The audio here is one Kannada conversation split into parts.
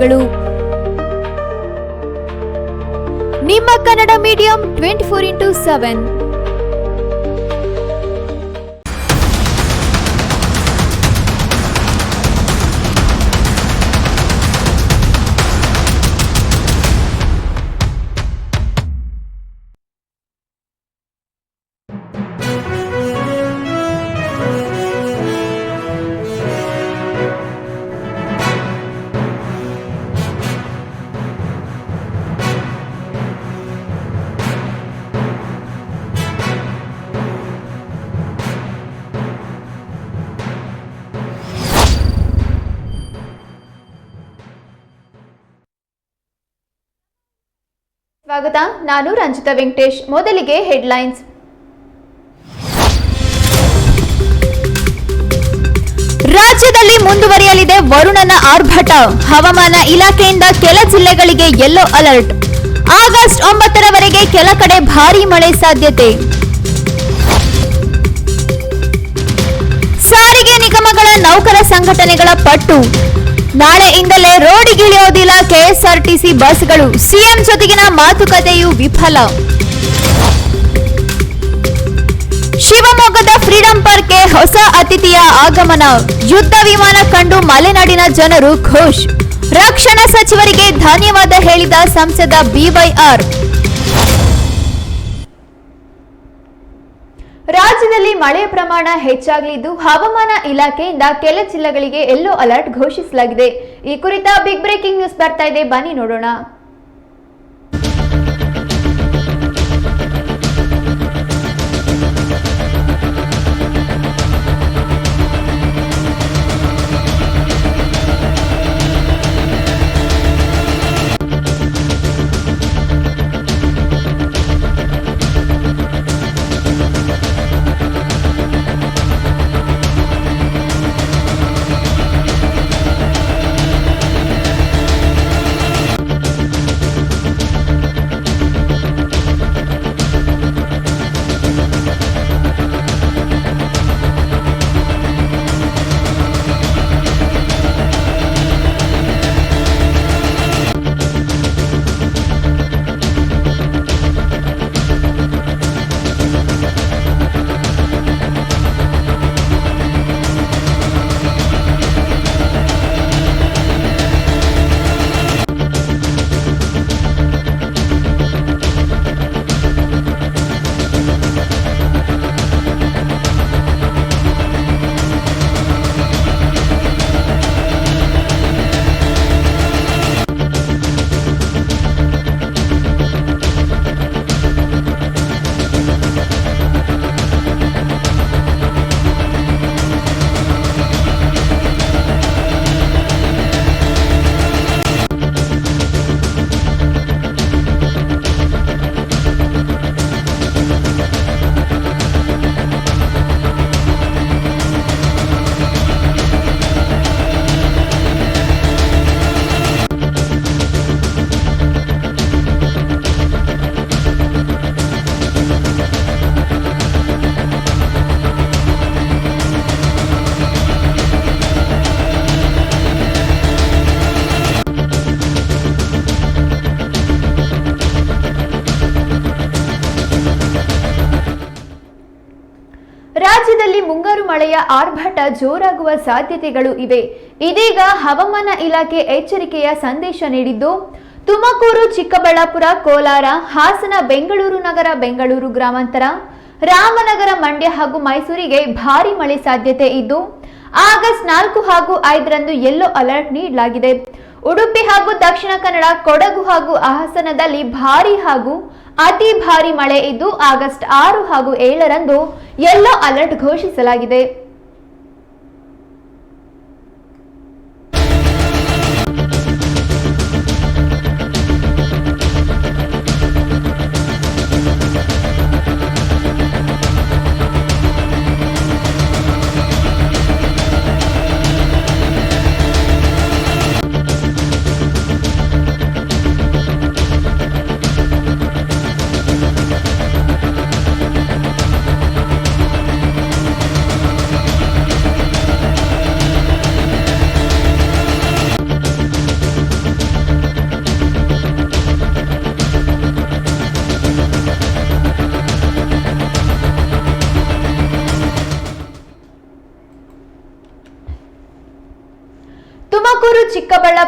ಧನ್ಯವಾದಗಳು. ನಿಮ್ಮ ಕನ್ನಡ ಮೀಡಿಯಂ 24x7. ಸ್ವಾಗತ. ನಾನು ರಂಜಿತಾ ವೆಂಕಟೇಶ್. ಮೊದಲಿಗೆ ಹೆಡ್ಲೈನ್ಸ್. ರಾಜ್ಯದಲ್ಲಿ ಮುಂದುವರಿಯಲಿದೆ ವರುಣನ ಆರ್ಭಟ. ಹವಾಮಾನ ಇಲಾಖೆಯಿಂದ ಕೆಲ ಜಿಲ್ಲೆಗಳಿಗೆ ಯೆಲ್ಲೋ ಅಲರ್ಟ್. ಆಗಸ್ಟ್ 9ರವರೆಗೆ ಕೆಲ ಕಡೆ ಭಾರೀ ಮಳೆ ಸಾಧ್ಯತೆ. ಸಾರಿಗೆ ನಿಗಮಗಳ ನೌಕರ ಸಂಘಟನೆಗಳ ಪಟ್ಟು. ನಾಳೆಯಿಂದಲೇ ರೋಡಿಗಿಳಿಯೋದಿಲ್ಲ ಕೆಎಸ್ಆರ್ಟಿಸಿ ಬಸ್ಗಳು. ಸಿಎಂ ಜೊತೆಗಿನ ಮಾತುಕತೆಯೂ ವಿಫಲ. ಶಿವಮೊಗ್ಗದ ಫ್ರೀಡಂ ಪಾರ್ಕ್ಗೆ ಹೊಸ ಅತಿಥಿಯ ಆಗಮನ. ಯುದ್ಧ ವಿಮಾನ ಕಂಡು ಮಲೆನಾಡಿನ ಜನರು ಖುಷ್. ರಕ್ಷಣಾ ಸಚಿವರಿಗೆ ಧನ್ಯವಾದ ಹೇಳಿದ ಸಂಸದ ಬಿವೈಆರ್. ರಾಜ್ಯದಲ್ಲಿ ಮಳೆಯ ಪ್ರಮಾಣ ಹೆಚ್ಚಾಗಲಿದ್ದು ಹವಾಮಾನ ಇಲಾಖೆಯಿಂದ ಕೆಲ ಜಿಲ್ಲೆಗಳಿಗೆ ಯೆಲ್ಲೋ ಅಲರ್ಟ್ ಘೋಷಿಸಲಾಗಿದೆ. ಈ ಕುರಿತ ಬಿಗ್ ಬ್ರೇಕಿಂಗ್ ನ್ಯೂಸ್ ಬರ್ತಾ ಇದೆ, ಬನ್ನಿ ನೋಡೋಣ. ರಾಜ್ಯದಲ್ಲಿ ಮುಂಗಾರು ಮಳೆಯ ಆರ್ಭಟ ಜೋರಾಗುವ ಸಾಧ್ಯತೆಗಳು ಇವೆ. ಇದೀಗ ಹವಾಮಾನ ಇಲಾಖೆ ಎಚ್ಚರಿಕೆಯ ಸಂದೇಶ ನೀಡಿದ್ದು, ತುಮಕೂರು, ಚಿಕ್ಕಬಳ್ಳಾಪುರ, ಕೋಲಾರ, ಹಾಸನ, ಬೆಂಗಳೂರು ನಗರ, ಬೆಂಗಳೂರು ಗ್ರಾಮಾಂತರ, ರಾಮನಗರ, ಮಂಡ್ಯ ಹಾಗೂ ಮೈಸೂರಿಗೆ ಭಾರೀ ಮಳೆ ಸಾಧ್ಯತೆ ಇದ್ದು ಆಗಸ್ಟ್ 4 ಹಾಗೂ 5ರಂದು ಯೆಲ್ಲೋ ಅಲರ್ಟ್ ನೀಡಲಾಗಿದೆ. ಉಡುಪಿ ಹಾಗೂ ದಕ್ಷಿಣ ಕನ್ನಡ, ಕೊಡಗು ಹಾಗೂ ಹಾಸನದಲ್ಲಿ ಭಾರೀ ಹಾಗೂ ಅತಿ ಭಾರೀ ಮಳೆ ಇದ್ದು ಆಗಸ್ಟ್ 6 ಹಾಗೂ 7ರಂದು ಯೆಲ್ಲೋ ಅಲರ್ಟ್ ಘೋಷಿಸಲಾಗಿದೆ.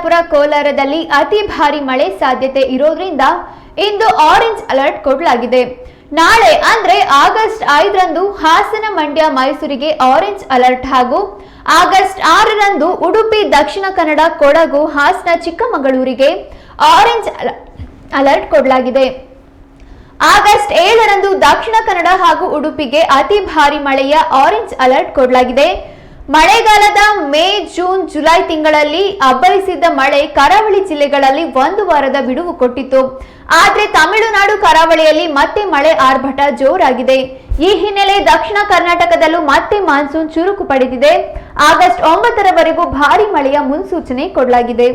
ಚಿಕ್ಕಬಳ್ಳಾಪುರ, ಕೋಲಾರದಲ್ಲಿ ಅತಿ ಭಾರಿ ಮಳೆ ಸಾಧ್ಯತೆ ಇರೋದ್ರಿಂದ ಇಂದು ಆರೆಂಜ್ ಅಲರ್ಟ್ ಕೊಡಲಾಗಿದೆ. ನಾಳೆ ಅಂದ್ರೆ ಆಗಸ್ಟ್ 5ರಂದು ಹಾಸನ, ಮಂಡ್ಯ, ಮೈಸೂರಿಗೆ ಆರೆಂಜ್ ಅಲರ್ಟ್ ಹಾಗೂ ಆಗಸ್ಟ್ 6ರಂದು ಉಡುಪಿ, ದಕ್ಷಿಣ ಕನ್ನಡ, ಕೊಡಗು, ಹಾಸನ, ಚಿಕ್ಕಮಗಳೂರಿಗೆ ಆರೆಂಜ್ ಅಲರ್ಟ್ ಕೊಡಲಾಗಿದೆ. ಆಗಸ್ಟ್ 7ರಂದು ದಕ್ಷಿಣ ಕನ್ನಡ ಹಾಗೂ ಉಡುಪಿಗೆ ಅತಿ ಭಾರಿ ಮಳೆಯ ಆರೆಂಜ್ ಅಲರ್ಟ್ ಕೊಡಲಾಗಿದೆ. ಮಳೆಗಾಲದ ಮೇ, ಜೂನ್, ಜುಲೈ ತಿಂಗಳಲ್ಲಿ ಅಬ್ಬರಿಸಿದ್ದ ಮಳೆ ಕರಾವಳಿ ಜಿಲ್ಲೆಗಳಲ್ಲಿ ಒಂದು ವಾರದ ಬಿಡುವು ಕೊಟ್ಟಿತ್ತು. ಆದರೆ ತಮಿಳುನಾಡು ಕರಾವಳಿಯಲ್ಲಿ ಮತ್ತೆ ಮಳೆ ಆರ್ಭಟ ಜೋರಾಗಿದೆ. ಈ ಹಿನ್ನೆಲೆ ದಕ್ಷಿಣ ಕರ್ನಾಟಕದಲ್ಲೂ ಮತ್ತೆ ಮಾನ್ಸೂನ್ ಚುರುಕು ಪಡೆದಿದೆ. ಆಗಸ್ಟ್ 9ರವರೆಗೂ ಭಾರಿ ಮಳೆಯ ಮುನ್ಸೂಚನೆ ಕೊಡಲಾಗಿದೆ.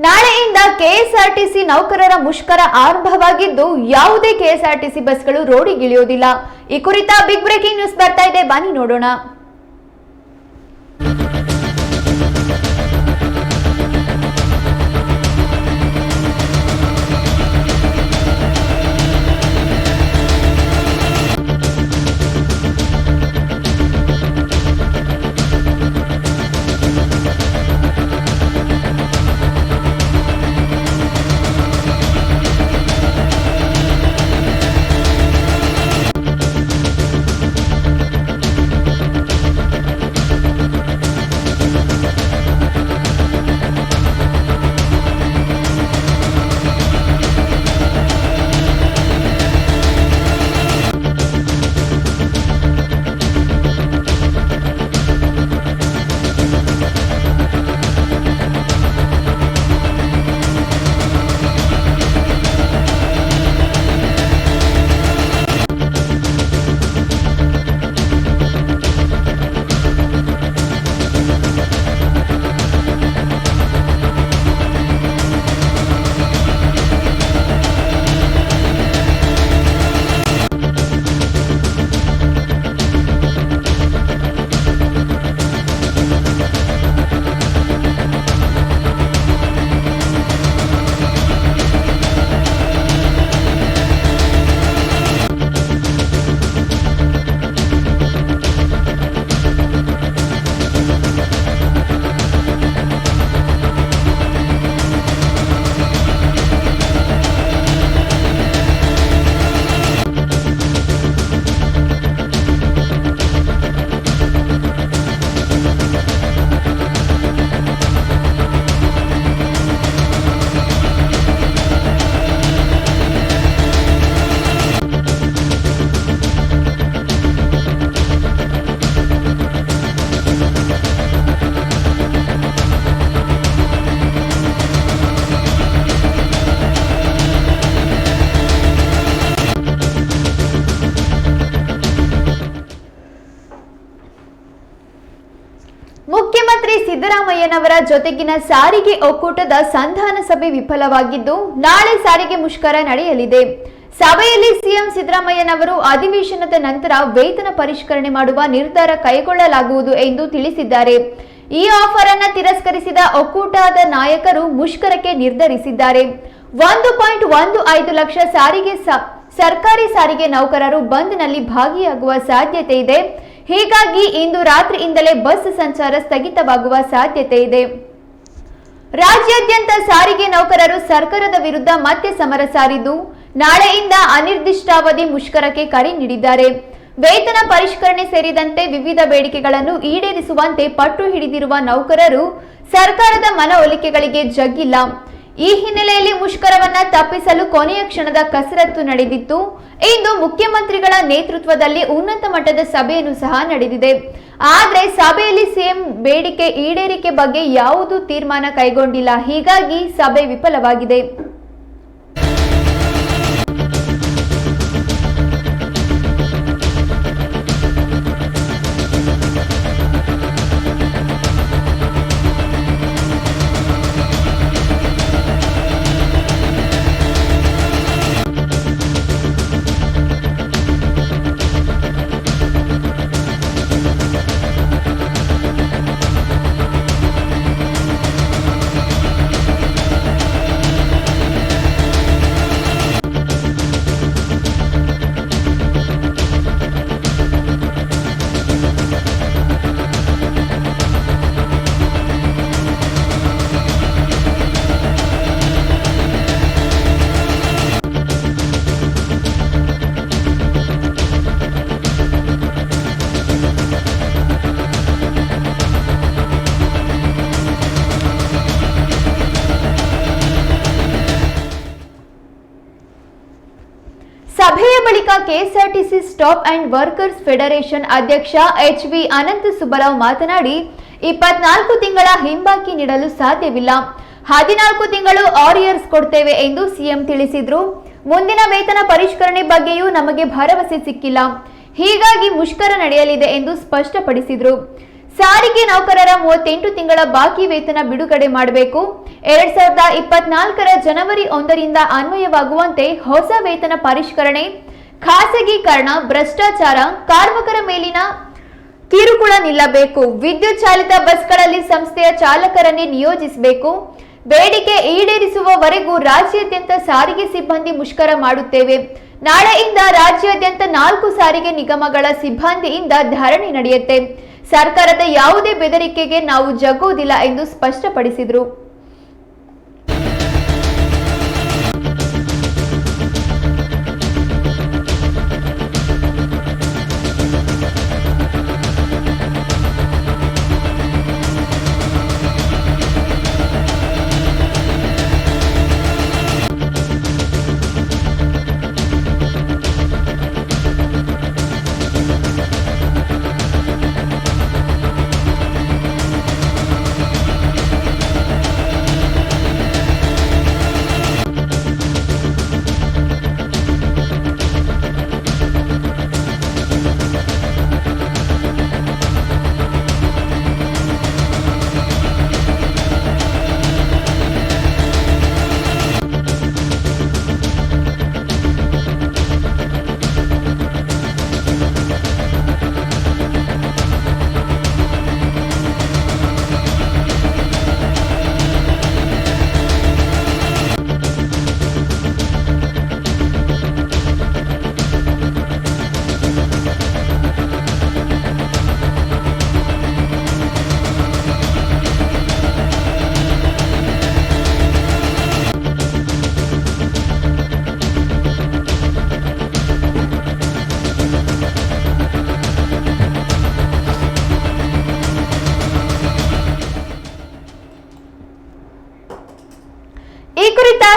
ನಾಳೆಯಿಂದ ಕೆಎಸ್ಆರ್ಟಿಸಿ ನೌಕರರ ಮುಷ್ಕರ ಆರಂಭವಾಗಿದ್ದು ಯಾವುದೇ ಕೆಎಸ್ಆರ್ಟಿಸಿ ಬಸ್ಗಳು ರೋಡಿಗಿಳಿಯೋದಿಲ್ಲ. ಈ ಕುರಿತ ಬಿಗ್ ಬ್ರೇಕಿಂಗ್ ನ್ಯೂಸ್ ಬರ್ತಾ ಇದೆ, ಬನ್ನಿ ನೋಡೋಣ. ಮುಖ್ಯಮಂತ್ರಿ ಸಿದ್ದರಾಮಯ್ಯನವರ ಜೊತೆಗಿನ ಸಾರಿಗೆ ಒಕ್ಕೂಟದ ಸಂಧಾನ ಸಭೆ ವಿಫಲವಾಗಿದ್ದು ನಾಳೆ ಸಾರಿಗೆ ಮುಷ್ಕರ ನಡೆಯಲಿದೆ. ಸಭೆಯಲ್ಲಿ ಸಿಎಂ ಸಿದ್ದರಾಮಯ್ಯನವರು ಅಧಿವೇಶನದ ನಂತರ ವೇತನ ಪರಿಷ್ಕರಣೆ ಮಾಡುವ ನಿರ್ಧಾರ ಕೈಗೊಳ್ಳಲಾಗುವುದು ಎಂದು ತಿಳಿಸಿದ್ದಾರೆ. ಈ ಆಫರ್ ಅನ್ನು ತಿರಸ್ಕರಿಸಿದ ಒಕ್ಕೂಟದ ನಾಯಕರು ಮುಷ್ಕರಕ್ಕೆ ನಿರ್ಧರಿಸಿದ್ದಾರೆ. 1.15 ಲಕ್ಷ ಸರ್ಕಾರಿ ಸಾರಿಗೆ ನೌಕರರು ಬಂದ್ನಲ್ಲಿ ಭಾಗಿಯಾಗುವ ಸಾಧ್ಯತೆ ಇದೆ. ಹೀಗಾಗಿ ಇಂದು ರಾತ್ರಿಯಿಂದಲೇ ಬಸ್ ಸಂಚಾರ ಸ್ಥಗಿತವಾಗುವ ಸಾಧ್ಯತೆ ಇದೆ. ರಾಜ್ಯಾದ್ಯಂತ ಸಾರಿಗೆ ನೌಕರರು ಸರ್ಕಾರದ ವಿರುದ್ಧ ಮತ್ತೆ ಸಮರ ಸಾರಿದ್ದು ನಾಳೆಯಿಂದ ಅನಿರ್ದಿಷ್ಟಾವಧಿ ಮುಷ್ಕರಕ್ಕೆ ಕರೆ ನೀಡಿದ್ದಾರೆ. ವೇತನ ಪರಿಷ್ಕರಣೆ ಸೇರಿದಂತೆ ವಿವಿಧ ಬೇಡಿಕೆಗಳನ್ನು ಈಡೇರಿಸುವಂತೆ ಪಟ್ಟು ಹಿಡಿದಿರುವ ನೌಕರರು ಸರ್ಕಾರದ ಮನವೊಲಿಕೆಗಳಿಗೆ ಜಗ್ಗಿಲ್ಲ. ಈ ಹಿನ್ನೆಲೆಯಲ್ಲಿ ಮುಷ್ಕರವನ್ನ ತಪ್ಪಿಸಲು ಕೊನೆಯ ಕ್ಷಣದ ಕಸರತ್ತು ನಡೆದಿತ್ತು. ಇಂದು ಮುಖ್ಯಮಂತ್ರಿಗಳ ನೇತೃತ್ವದಲ್ಲಿ ಉನ್ನತ ಮಟ್ಟದ ಸಭೆಯನ್ನು ಸಹ ನಡೆದಿದೆ. ಆದರೆ ಸಭೆಯಲ್ಲಿ ಸಿಎಂ ಬೇಡಿಕೆ ಈಡೇರಿಕೆ ಬಗ್ಗೆ ಯಾವುದೂ ತೀರ್ಮಾನ ಕೈಗೊಂಡಿಲ್ಲ. ಹೀಗಾಗಿ ಸಭೆ ವಿಫಲವಾಗಿದೆ. ಸಭೆಯ ಬಳಿಕ KSRTC staff and workers federation ಅಧ್ಯಕ್ಷ ಎಚ್.ವಿ. ಅನಂತ ಸುಬ್ಬರಾವ್ ಮಾತನಾಡಿ 24 ತಿಂಗಳ ಹಿಂಬಾಕಿ ನೀಡಲು ಸಾಧ್ಯವಿಲ್ಲ. 14 ತಿಂಗಳು ಆರಿಯರ್ಸ್ ಕೊಡ್ತೇವೆ ಎಂದು ಸಿಎಂ ತಿಳಿಸಿದ್ರು. ಮುಂದಿನ ವೇತನ ಪರಿಷ್ಕರಣೆ ಬಗ್ಗೆಯೂ ನಮಗೆ ಭರವಸೆ ಸಿಕ್ಕಿಲ್ಲ. ಹೀಗಾಗಿ ಮುಷ್ಕರ ನಡೆಯಲಿದೆ ಎಂದು ಸ್ಪಷ್ಟಪಡಿಸಿದ್ರು. ಸಾರಿಗೆ ನೌಕರರ 38 ತಿಂಗಳ ಬಾಕಿ ವೇತನ ಬಿಡುಗಡೆ ಮಾಡಬೇಕು. 2024ರ ಜನವರಿ 1ರಿಂದ ಅನ್ವಯವಾಗುವಂತೆ ಹೊಸ ವೇತನ ಪರಿಷ್ಕರಣೆ, ಖಾಸಗೀಕರಣ, ಭ್ರಷ್ಟಾಚಾರ, ಕಾರ್ಮಿಕರ ಮೇಲಿನ ಕಿರುಕುಳ ನಿಲ್ಲಬೇಕು. ವಿದ್ಯುತ್ ಚಾಲಿತ ಬಸ್ಗಳಲ್ಲಿ ಸಂಸ್ಥೆಯ ಚಾಲಕರನ್ನೇ ನಿಯೋಜಿಸಬೇಕು. ಬೇಡಿಕೆ ಈಡೇರಿಸುವವರೆಗೂ ರಾಜ್ಯಾದ್ಯಂತ ಸಾರಿಗೆ ಸಿಬ್ಬಂದಿ ಮುಷ್ಕರ ಮಾಡುತ್ತೇವೆ. ನಾಳೆಯಿಂದ ರಾಜ್ಯಾದ್ಯಂತ 4 ಸಾರಿಗೆ ನಿಗಮಗಳ ಸಿಬ್ಬಂದಿಯಿಂದ ಧರಣಿ ನಡೆಯುತ್ತೆ. ಸರ್ಕಾರದ ಯಾವುದೇ ಬೆದರಿಕೆಗೆ ನಾವು ಜಗ್ಗುವುದಿಲ್ಲ ಎಂದು ಸ್ಪಷ್ಟಪಡಿಸಿದರು.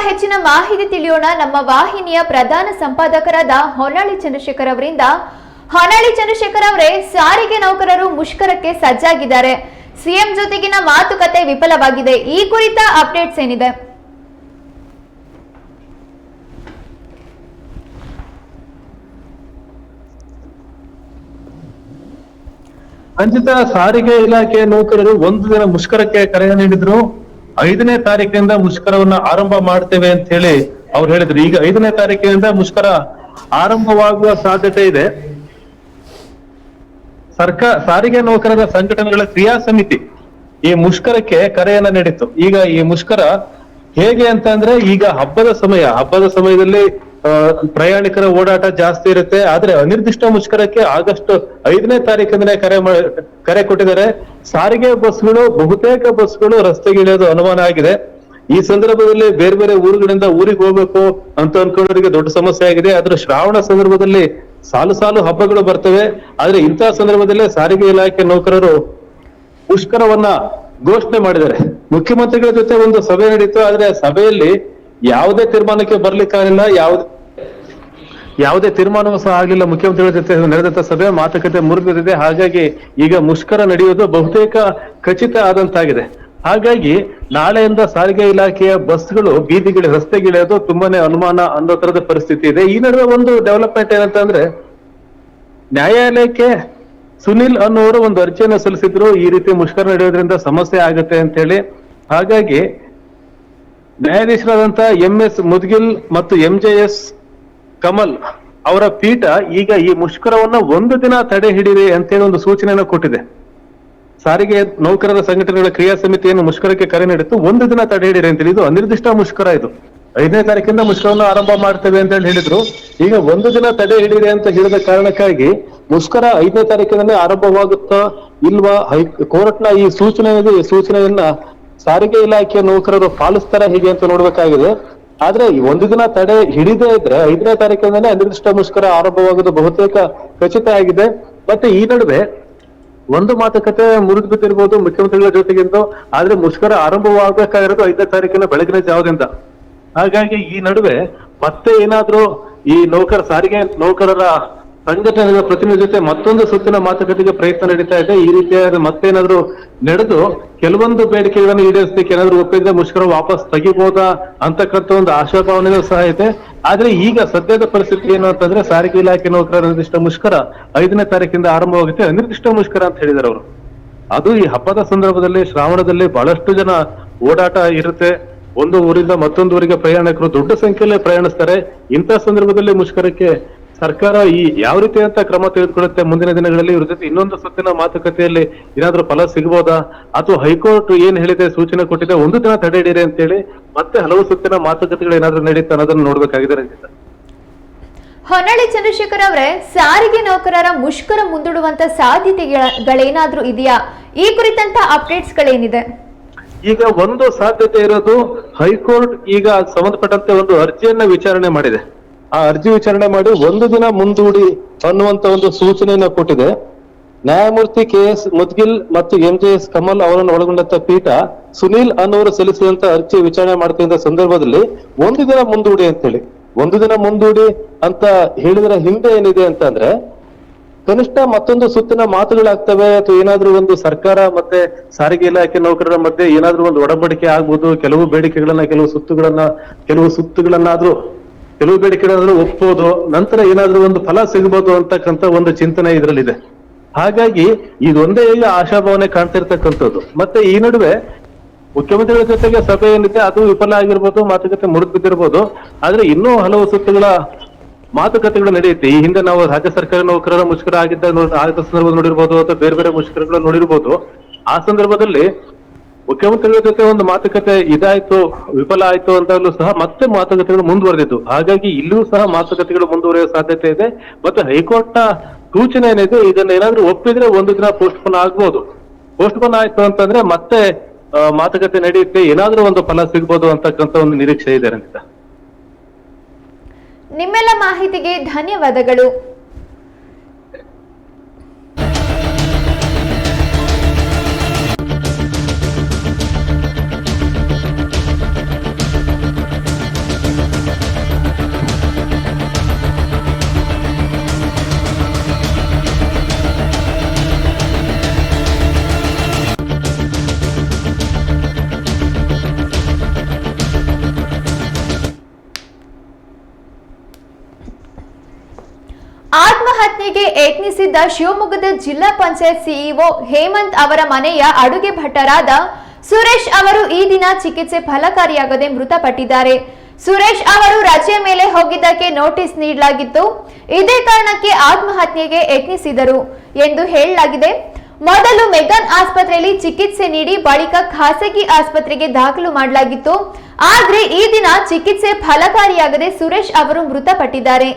ಹೆಚ್ಚಿನ ಮಾಹಿತಿ ತಿಳಿಯೋಣ ನಮ್ಮ ವಾಹಿನಿಯ ಪ್ರಧಾನ ಸಂಪಾದಕರಾದ ಹೊನ್ನಾಳಿ ಚಂದ್ರಶೇಖರ್ ಅವರಿಂದ. ಹೊನ್ನಾಳಿ ಚಂದ್ರಶೇಖರ್ ಅವರೇ, ಸಾರಿಗೆ ನೌಕರರು ಮುಷ್ಕರಕ್ಕೆ ಸಜ್ಜಾಗಿದ್ದಾರೆ. ಸಿಎಂ ಜೊತೆಗಿನ ಮಾತುಕತೆ ವಿಫಲವಾಗಿದೆ. ಈ ಕುರಿತ ಅಪ್ಡೇಟ್ಸ್ ಏನಿದೆ? ರಂಜಿತ, ಸಾರಿಗೆ ಇಲಾಖೆ ನೌಕರರು ಒಂದು ದಿನ ಮುಷ್ಕರಕ್ಕೆ ಕರೆ ನೀಡಿದ್ರು. 5ನೇ ತಾರೀಕಿನಿಂದ ಮುಷ್ಕರವನ್ನ ಆರಂಭ ಮಾಡ್ತೇವೆ ಅಂತ ಹೇಳಿ ಅವ್ರು ಹೇಳಿದ್ರು. ಈಗ 5ನೇ ತಾರೀಕಿನಿಂದ ಮುಷ್ಕರ ಆರಂಭವಾಗುವ ಸಾಧ್ಯತೆ ಇದೆ. ಸಾರಿಗೆ ನೌಕರರ ಸಂಘಟನೆಗಳ ಕ್ರಿಯಾ ಸಮಿತಿ ಈ ಮುಷ್ಕರಕ್ಕೆ ಕರೆಯನ್ನ ನೀಡಿತ್ತು. ಈಗ ಈ ಮುಷ್ಕರ ಹೇಗೆ ಅಂತ ಅಂದ್ರೆ, ಈಗ ಹಬ್ಬದ ಸಮಯದಲ್ಲಿ ಪ್ರಯಾಣಿಕರ ಓಡಾಟ ಜಾಸ್ತಿ ಇರುತ್ತೆ. ಆದ್ರೆ ಅನಿರ್ದಿಷ್ಟ ಮುಷ್ಕರಕ್ಕೆ ಆಗಸ್ಟ್ 5ನೇ ತಾರೀಕಿಂದಲೇ ಕರೆ ಕೊಟ್ಟಿದ್ದಾರೆ. ಸಾರಿಗೆ ಬಹುತೇಕ ಬಸ್ಗಳು ರಸ್ತೆಗೆ ಇಳಿಯೋದು ಅನುಮಾನ ಆಗಿದೆ. ಈ ಸಂದರ್ಭದಲ್ಲಿ ಬೇರೆ ಬೇರೆ ಊರುಗಳಿಂದ ಊರಿಗೆ ಹೋಗ್ಬೇಕು ಅಂತ ಅನ್ಕೊಂಡವರಿಗೆ ದೊಡ್ಡ ಸಮಸ್ಯೆ ಆಗಿದೆ. ಆದ್ರೆ ಶ್ರಾವಣ ಸಂದರ್ಭದಲ್ಲಿ ಸಾಲು ಹಬ್ಬಗಳು ಬರ್ತವೆ. ಆದ್ರೆ ಇಂತಹ ಸಂದರ್ಭದಲ್ಲೇ ಸಾರಿಗೆ ಇಲಾಖೆ ನೌಕರರು ಮುಷ್ಕರವನ್ನ ಘೋಷಣೆ ಮಾಡಿದ್ದಾರೆ. ಮುಖ್ಯಮಂತ್ರಿಗಳ ಜೊತೆ ಒಂದು ಸಭೆ ನಡೀತು. ಆದ್ರೆ ಸಭೆಯಲ್ಲಿ ಯಾವುದೇ ತೀರ್ಮಾನಕ್ಕೆ ಬರ್ಲಿಕ್ಕಾಗಲಿಲ್ಲ. ಯಾವುದೇ ತೀರ್ಮಾನವೂ ಸಹ ಆಗ್ಲಿಲ್ಲ. ಮುಖ್ಯಮಂತ್ರಿಗಳ ಜೊತೆ ನಡೆದಂತ ಸಭೆ ಮಾತುಕತೆ ಮುರಿದಿದೆ. ಹಾಗಾಗಿ ಈಗ ಮುಷ್ಕರ ನಡೆಯುವುದು ಬಹುತೇಕ ಖಚಿತ ಆದಂತಾಗಿದೆ. ಹಾಗಾಗಿ ನಾಳೆಯಿಂದ ಸಾರಿಗೆ ಇಲಾಖೆಯ ಬಸ್ಗಳು ರಸ್ತೆಗಿಳಿಯೋದು ತುಂಬಾನೇ ಅನುಮಾನ ಅನ್ನೋ ತರದ ಪರಿಸ್ಥಿತಿ ಇದೆ. ಈ ನಡುವೆ ಒಂದು ಡೆವಲಪ್ಮೆಂಟ್ ಏನಂತ ಅಂದ್ರೆ, ನ್ಯಾಯಾಲಯಕ್ಕೆ ಸುನಿಲ್ ಅನ್ನೋರು ಒಂದು ಅರ್ಜಿಯನ್ನು ಸಲ್ಲಿಸಿದ್ರು. ಈ ರೀತಿ ಮುಷ್ಕರ ನಡೆಯೋದ್ರಿಂದ ಸಮಸ್ಯೆ ಆಗುತ್ತೆ ಅಂತ ಹೇಳಿ. ಹಾಗಾಗಿ ನ್ಯಾಯಾಧೀಶರಾದಂತ MS ಮುದ್ಗಿಲ್ ಮತ್ತು MJS ಕಮಲ್ ಅವರ ಪೀಠ ಈಗ ಈ ಮುಷ್ಕರವನ್ನ ಒಂದು ದಿನ ತಡೆ ಹಿಡಿರಿ ಅಂತೇಳಿ ಒಂದು ಸೂಚನೆಯನ್ನು ಕೊಟ್ಟಿದೆ. ಸಾರಿಗೆ ನೌಕರರ ಸಂಘಟನೆಗಳ ಕ್ರಿಯಾ ಸಮಿತಿಯನ್ನು ಮುಷ್ಕರಕ್ಕೆ ಕರೆ ನೀಡಿತ್ತು. ಒಂದು ದಿನ ತಡೆ ಹಿಡಿರಿ ಅಂತೇಳಿ. ಇದು ಅನಿರ್ದಿಷ್ಟ ಮುಷ್ಕರ. ಇದು 5ನೇ ತಾರೀಕಿಂದ ಮುಷ್ಕರವನ್ನು ಆರಂಭ ಮಾಡ್ತೇವೆ ಅಂತ ಹೇಳಿ ಹೇಳಿದ್ರು. ಈಗ ಒಂದು ದಿನ ತಡೆ ಹಿಡಿರಿ ಅಂತ ಹೇಳಿದ ಕಾರಣಕ್ಕಾಗಿ ಮುಷ್ಕರ 5ನೇ ತಾರೀಕಿನಲ್ಲಿ ಆರಂಭವಾಗುತ್ತಾ ಇಲ್ವಾ, ಕೋರ್ಟ್ನ ಈ ಸೂಚನೆಯನ್ನ ಸಾರಿಗೆ ಇಲಾಖೆಯ ನೌಕರರು ಪಾಲಿಸ್ತಾರ ಹೀಗೆ ಅಂತ ನೋಡ್ಬೇಕಾಗಿದೆ. ಆದ್ರೆ ಒಂದು ದಿನ ತಡೆ ಹಿಡಿದೇ ಇದ್ರೆ 5ನೇ ತಾರೀಕಿನಲ್ಲಿ ಅನಿರ್ದಿಷ್ಟ ಮುಷ್ಕರ ಆರಂಭವಾಗುವುದು ಬಹುತೇಕ ಖಚಿತ ಆಗಿದೆ. ಮತ್ತೆ ಈ ನಡುವೆ ಒಂದು ಮಾತುಕತೆ ಮುರಿದು ಬಿದ್ದಿರ್ಬೋದು ಮುಖ್ಯಮಂತ್ರಿಗಳ ಜೊತೆಗಿಂದು. ಆದ್ರೆ ಮುಷ್ಕರ ಆರಂಭವಾಗಬೇಕಾಗಿರೋದು 5ನೇ ತಾರೀಕಿನ ಬೆಳಗಿನ ಜಾವದಿಂದ. ಹಾಗಾಗಿ ಈ ನಡುವೆ ಮತ್ತೆ ಏನಾದ್ರೂ ಈ ಸಾರಿಗೆ ನೌಕರರ ಸಂಘಟನೆಗಳ ಪ್ರತಿನಿಧಿ ಜೊತೆ ಮತ್ತೊಂದು ಸುತ್ತಿನ ಮಾತುಕತೆಗೆ ಪ್ರಯತ್ನ ನಡೀತಾ ಇದೆ. ಈ ರೀತಿಯಾದ ಮತ್ತೇನಾದ್ರೂ ನಡೆದು ಕೆಲವೊಂದು ಬೇಡಿಕೆಗಳನ್ನು ಈಡೇರಿಸಲಿಕ್ಕೆ ಏನಾದ್ರೂ ಒಪ್ಪಿದ್ರೆ ಮುಷ್ಕರ ವಾಪಸ್ ತೆಗಿಬಹುದಾ ಅಂತಕ್ಕಂಥ ಒಂದು ಆಶಾಭಾವನೆ ಸಹ ಇದೆ. ಆದ್ರೆ ಈಗ ಸದ್ಯದ ಪರಿಸ್ಥಿತಿ ಏನು ಅಂತಂದ್ರೆ, ಸಾರಿಗೆ ಇಲಾಖೆ ನೌಕರರ ನಿರ್ದಿಷ್ಟ ಮುಷ್ಕರ 5ನೇ ತಾರೀಕಿಂದ ಆರಂಭವಾಗುತ್ತೆ. ಅನಿರ್ದಿಷ್ಟ ಮುಷ್ಕರ ಅಂತ ಹೇಳಿದ್ದಾರೆ ಅವರು. ಅದು ಈ ಹಬ್ಬದ ಸಂದರ್ಭದಲ್ಲಿ, ಶ್ರಾವಣದಲ್ಲಿ ಬಹಳಷ್ಟು ಜನ ಓಡಾಟ ಇರುತ್ತೆ. ಒಂದು ಊರಿಂದ ಮತ್ತೊಂದು ಊರಿಗೆ ಪ್ರಯಾಣಿಕರು ದೊಡ್ಡ ಸಂಖ್ಯೆಯಲ್ಲಿ ಪ್ರಯಾಣಿಸ್ತಾರೆ. ಇಂತಹ ಸಂದರ್ಭದಲ್ಲಿ ಮುಷ್ಕರಕ್ಕೆ ಸರ್ಕಾರ ಯಾವ ರೀತಿಯಂತ ಕ್ರಮ ತೆಗೆದುಕೊಳ್ಳುತ್ತೆ ಮುಂದಿನ ದಿನಗಳಲ್ಲಿ, ಇವ್ರ ಜೊತೆ ಇನ್ನೊಂದು ಸುತ್ತಿನ ಮಾತುಕತೆಯಲ್ಲಿ ಏನಾದ್ರೂ ಫಲ ಸಿಗಬಹುದಾ, ಅಥವಾ ಹೈಕೋರ್ಟ್ ಏನ್ ಹೇಳಿದೆ, ಸೂಚನೆ ಕೊಟ್ಟಿದೆ ಒಂದು ದಿನ ತಡೆ ಹಿಡಿರಿ ಅಂತೇಳಿ ಮತ್ತೆ ಹಲವು ಸುತ್ತಿನ ಮಾತುಕತೆಗಳು ಏನಾದ್ರೂ ನಡೀತಾ ಅನ್ನೋದನ್ನ ನೋಡ್ಬೇಕಾಗಿದೆ. ರಂಜಿತ, ಹೊನ್ನಳ್ಳಿ ಚಂದ್ರಶೇಖರ್ ಅವರೇ, ಸಾರಿಗೆ ನೌಕರರ ಮುಷ್ಕರ ಮುಂದೂಡುವಂತ ಸಾಧ್ಯತೆಗಳೇನಾದ್ರೂ ಇದೆಯಾ? ಈ ಕುರಿತಂತ ಅಪ್ಡೇಟ್ಸ್ ಗಳೇನಿದೆ? ಈಗ ಒಂದು ಸಾಧ್ಯತೆ ಇರೋದು, ಹೈಕೋರ್ಟ್ ಈಗ ಸಂಬಂಧಪಟ್ಟಂತೆ ಒಂದು ಅರ್ಜಿಯನ್ನ ವಿಚಾರಣೆ ಮಾಡಿದೆ. ಆ ಅರ್ಜಿ ವಿಚಾರಣೆ ಮಾಡಿ ಒಂದು ದಿನ ಮುಂದೂಡಿ ಅನ್ನುವಂತ ಒಂದು ಸೂಚನೆಯನ್ನ ಕೊಟ್ಟಿದೆ. ನ್ಯಾಯಮೂರ್ತಿ KS ಮುದ್ಗಿಲ್ ಮತ್ತು MJS ಕಮಲ್ ಅವರನ್ನು ಒಳಗೊಂಡಂತ ಪೀಠ ಸುನೀಲ್ ಅನ್ನೋರು ಸಲ್ಲಿಸಿದಂತ ಅರ್ಜಿ ವಿಚಾರಣೆ ಮಾಡ್ತಿದ್ದ ಸಂದರ್ಭದಲ್ಲಿ ಒಂದು ದಿನ ಮುಂದೂಡಿ ಅಂತೇಳಿ, ಒಂದು ದಿನ ಮುಂದೂಡಿ ಅಂತ ಹೇಳಿದ್ರ ಹಿಂದೆ ಏನಿದೆ ಅಂತಂದ್ರೆ, ಕನಿಷ್ಠ ಮತ್ತೊಂದು ಸುತ್ತಿನ ಮಾತುಗಳಾಗ್ತವೆ ಅಥವಾ ಏನಾದ್ರೂ ಒಂದು ಸರ್ಕಾರ ಮತ್ತೆ ಸಾರಿಗೆ ಇಲಾಖೆ ನೌಕರರ ಮಧ್ಯೆ ಏನಾದ್ರೂ ಒಂದು ಒಡಂಬಡಿಕೆ ಆಗ್ಬೋದು. ಕೆಲವು ಬೇಡಿಕೆಗಳನ್ನ ಕೆಲವು ಬೇಡಿಕೆಗಳಾದ್ರೂ ಒಪ್ಬೋದು. ನಂತರ ಏನಾದ್ರೂ ಒಂದು ಫಲ ಸಿಗಬಹುದು ಅಂತಕ್ಕಂಥ ಒಂದು ಚಿಂತನೆ ಇದರಲ್ಲಿದೆ. ಹಾಗಾಗಿ ಇದೊಂದೇ ಈಗ ಆಶಾಭಾವನೆ ಕಾಣ್ತಿರ್ತಕ್ಕಂಥದ್ದು. ಮತ್ತೆ ಈ ನಡುವೆ ಮುಖ್ಯಮಂತ್ರಿಗಳ ಜೊತೆಗೆ ಸಭೆ ಏನಿದೆ ಅದು ವಿಫಲ ಆಗಿರ್ಬೋದು, ಮಾತುಕತೆ ಮುರಿದು ಬಿದ್ದಿರ್ಬೋದು. ಆದ್ರೆ ಇನ್ನೂ ಹಲವು ಸುತ್ತುಗಳ ಮಾತುಕತೆಗಳು ನಡೆಯುತ್ತೆ. ಈ ಹಿಂದೆ ನಾವು ರಾಜ್ಯ ಸರ್ಕಾರಿ ನೌಕರರ ಮುಷ್ಕರ ಆಗಿದ್ದ ಸಂದರ್ಭ ನೋಡಿರ್ಬೋದು, ಅಥವಾ ಬೇರೆ ಬೇರೆ ಮುಷ್ಕರಗಳು ನೋಡಿರ್ಬೋದು. ಆ ಸಂದರ್ಭದಲ್ಲಿ ಮುಖ್ಯಮಂತ್ರಿಗಳ ಜೊತೆ ಒಂದು ಮಾತುಕತೆ ಇದಾಯ್ತು, ವಿಫಲ ಆಯ್ತು ಅಂತಲೂ ಸಹ ಮತ್ತೆ ಮಾತುಕತೆಗಳು ಮುಂದುವರೆದಿತ್ತು. ಹಾಗಾಗಿ ಇಲ್ಲೂ ಸಹ ಮಾತುಕತೆಗಳು ಮುಂದುವರಿಯುವ ಸಾಧ್ಯತೆ ಇದೆ. ಮತ್ತೆ ಹೈಕೋರ್ಟ್ ನ ಸೂಚನೆ ಏನಿದೆ, ಇದನ್ನ ಏನಾದ್ರೂ ಒಪ್ಪಿದ್ರೆ ಒಂದು ದಿನ ಪೋಸ್ಟ್ಪೋನ್ ಆಗ್ಬೋದು. ಪೋಸ್ಟ್ಪೋನ್ ಆಯ್ತು ಅಂತಂದ್ರೆ ಮತ್ತೆ ಮಾತುಕತೆ ನಡೆಯುತ್ತೆ, ಏನಾದ್ರೂ ಒಂದು ಫಲ ಸಿಗ್ಬೋದು ಅಂತಕ್ಕಂಥ ಒಂದು ನಿರೀಕ್ಷೆ ಇದೆ. ಅಂತ ನಿಮ್ಮೆಲ್ಲ ಮಾಹಿತಿಗೆ ಧನ್ಯವಾದಗಳು. ಹತ್ಯೆಗೆ ಯತ್ನಿಸಿದ್ದ ಶಿವಮೊಗ್ಗದ ಜಿಲ್ಲಾ ಪಂಚಾಯತ್ ಸಿಇಒ ಹೇಮಂತ್ ಅವರ ಮನೆಯ ಅಡುಗೆ ಭಟ್ಟರಾದ ಸುರೇಶ್ ಅವರು ಈ ದಿನ ಚಿಕಿತ್ಸೆ ಫಲಕಾರಿಯಾಗದೆ ಮೃತಪಟ್ಟಿದ್ದಾರೆ. ಸುರೇಶ್ ಅವರು ರಜೆ ಮೇಲೆ ಹೋಗಿದ್ದಕ್ಕೆ ನೋಟಿಸ್ ನೀಡಲಾಗಿತ್ತು. ಇದೇ ಕಾರಣಕ್ಕೆ ಆತ್ಮಹತ್ಯೆಗೆ ಯತ್ನಿಸಿದರು ಎಂದು ಹೇಳಲಾಗಿದೆ. ಮೊದಲು ಮೆಗನ್ ಆಸ್ಪತ್ರೆಯಲ್ಲಿ ಚಿಕಿತ್ಸೆ ನೀಡಿ ಬಳಿಕ ಖಾಸಗಿ ಆಸ್ಪತ್ರೆಗೆ ದಾಖಲು ಮಾಡಲಾಗಿತ್ತು. ಆದ್ರೆ ಈ ದಿನ ಚಿಕಿತ್ಸೆ ಫಲಕಾರಿಯಾಗದೆ ಸುರೇಶ್ ಅವರು ಮೃತಪಟ್ಟಿದ್ದಾರೆ.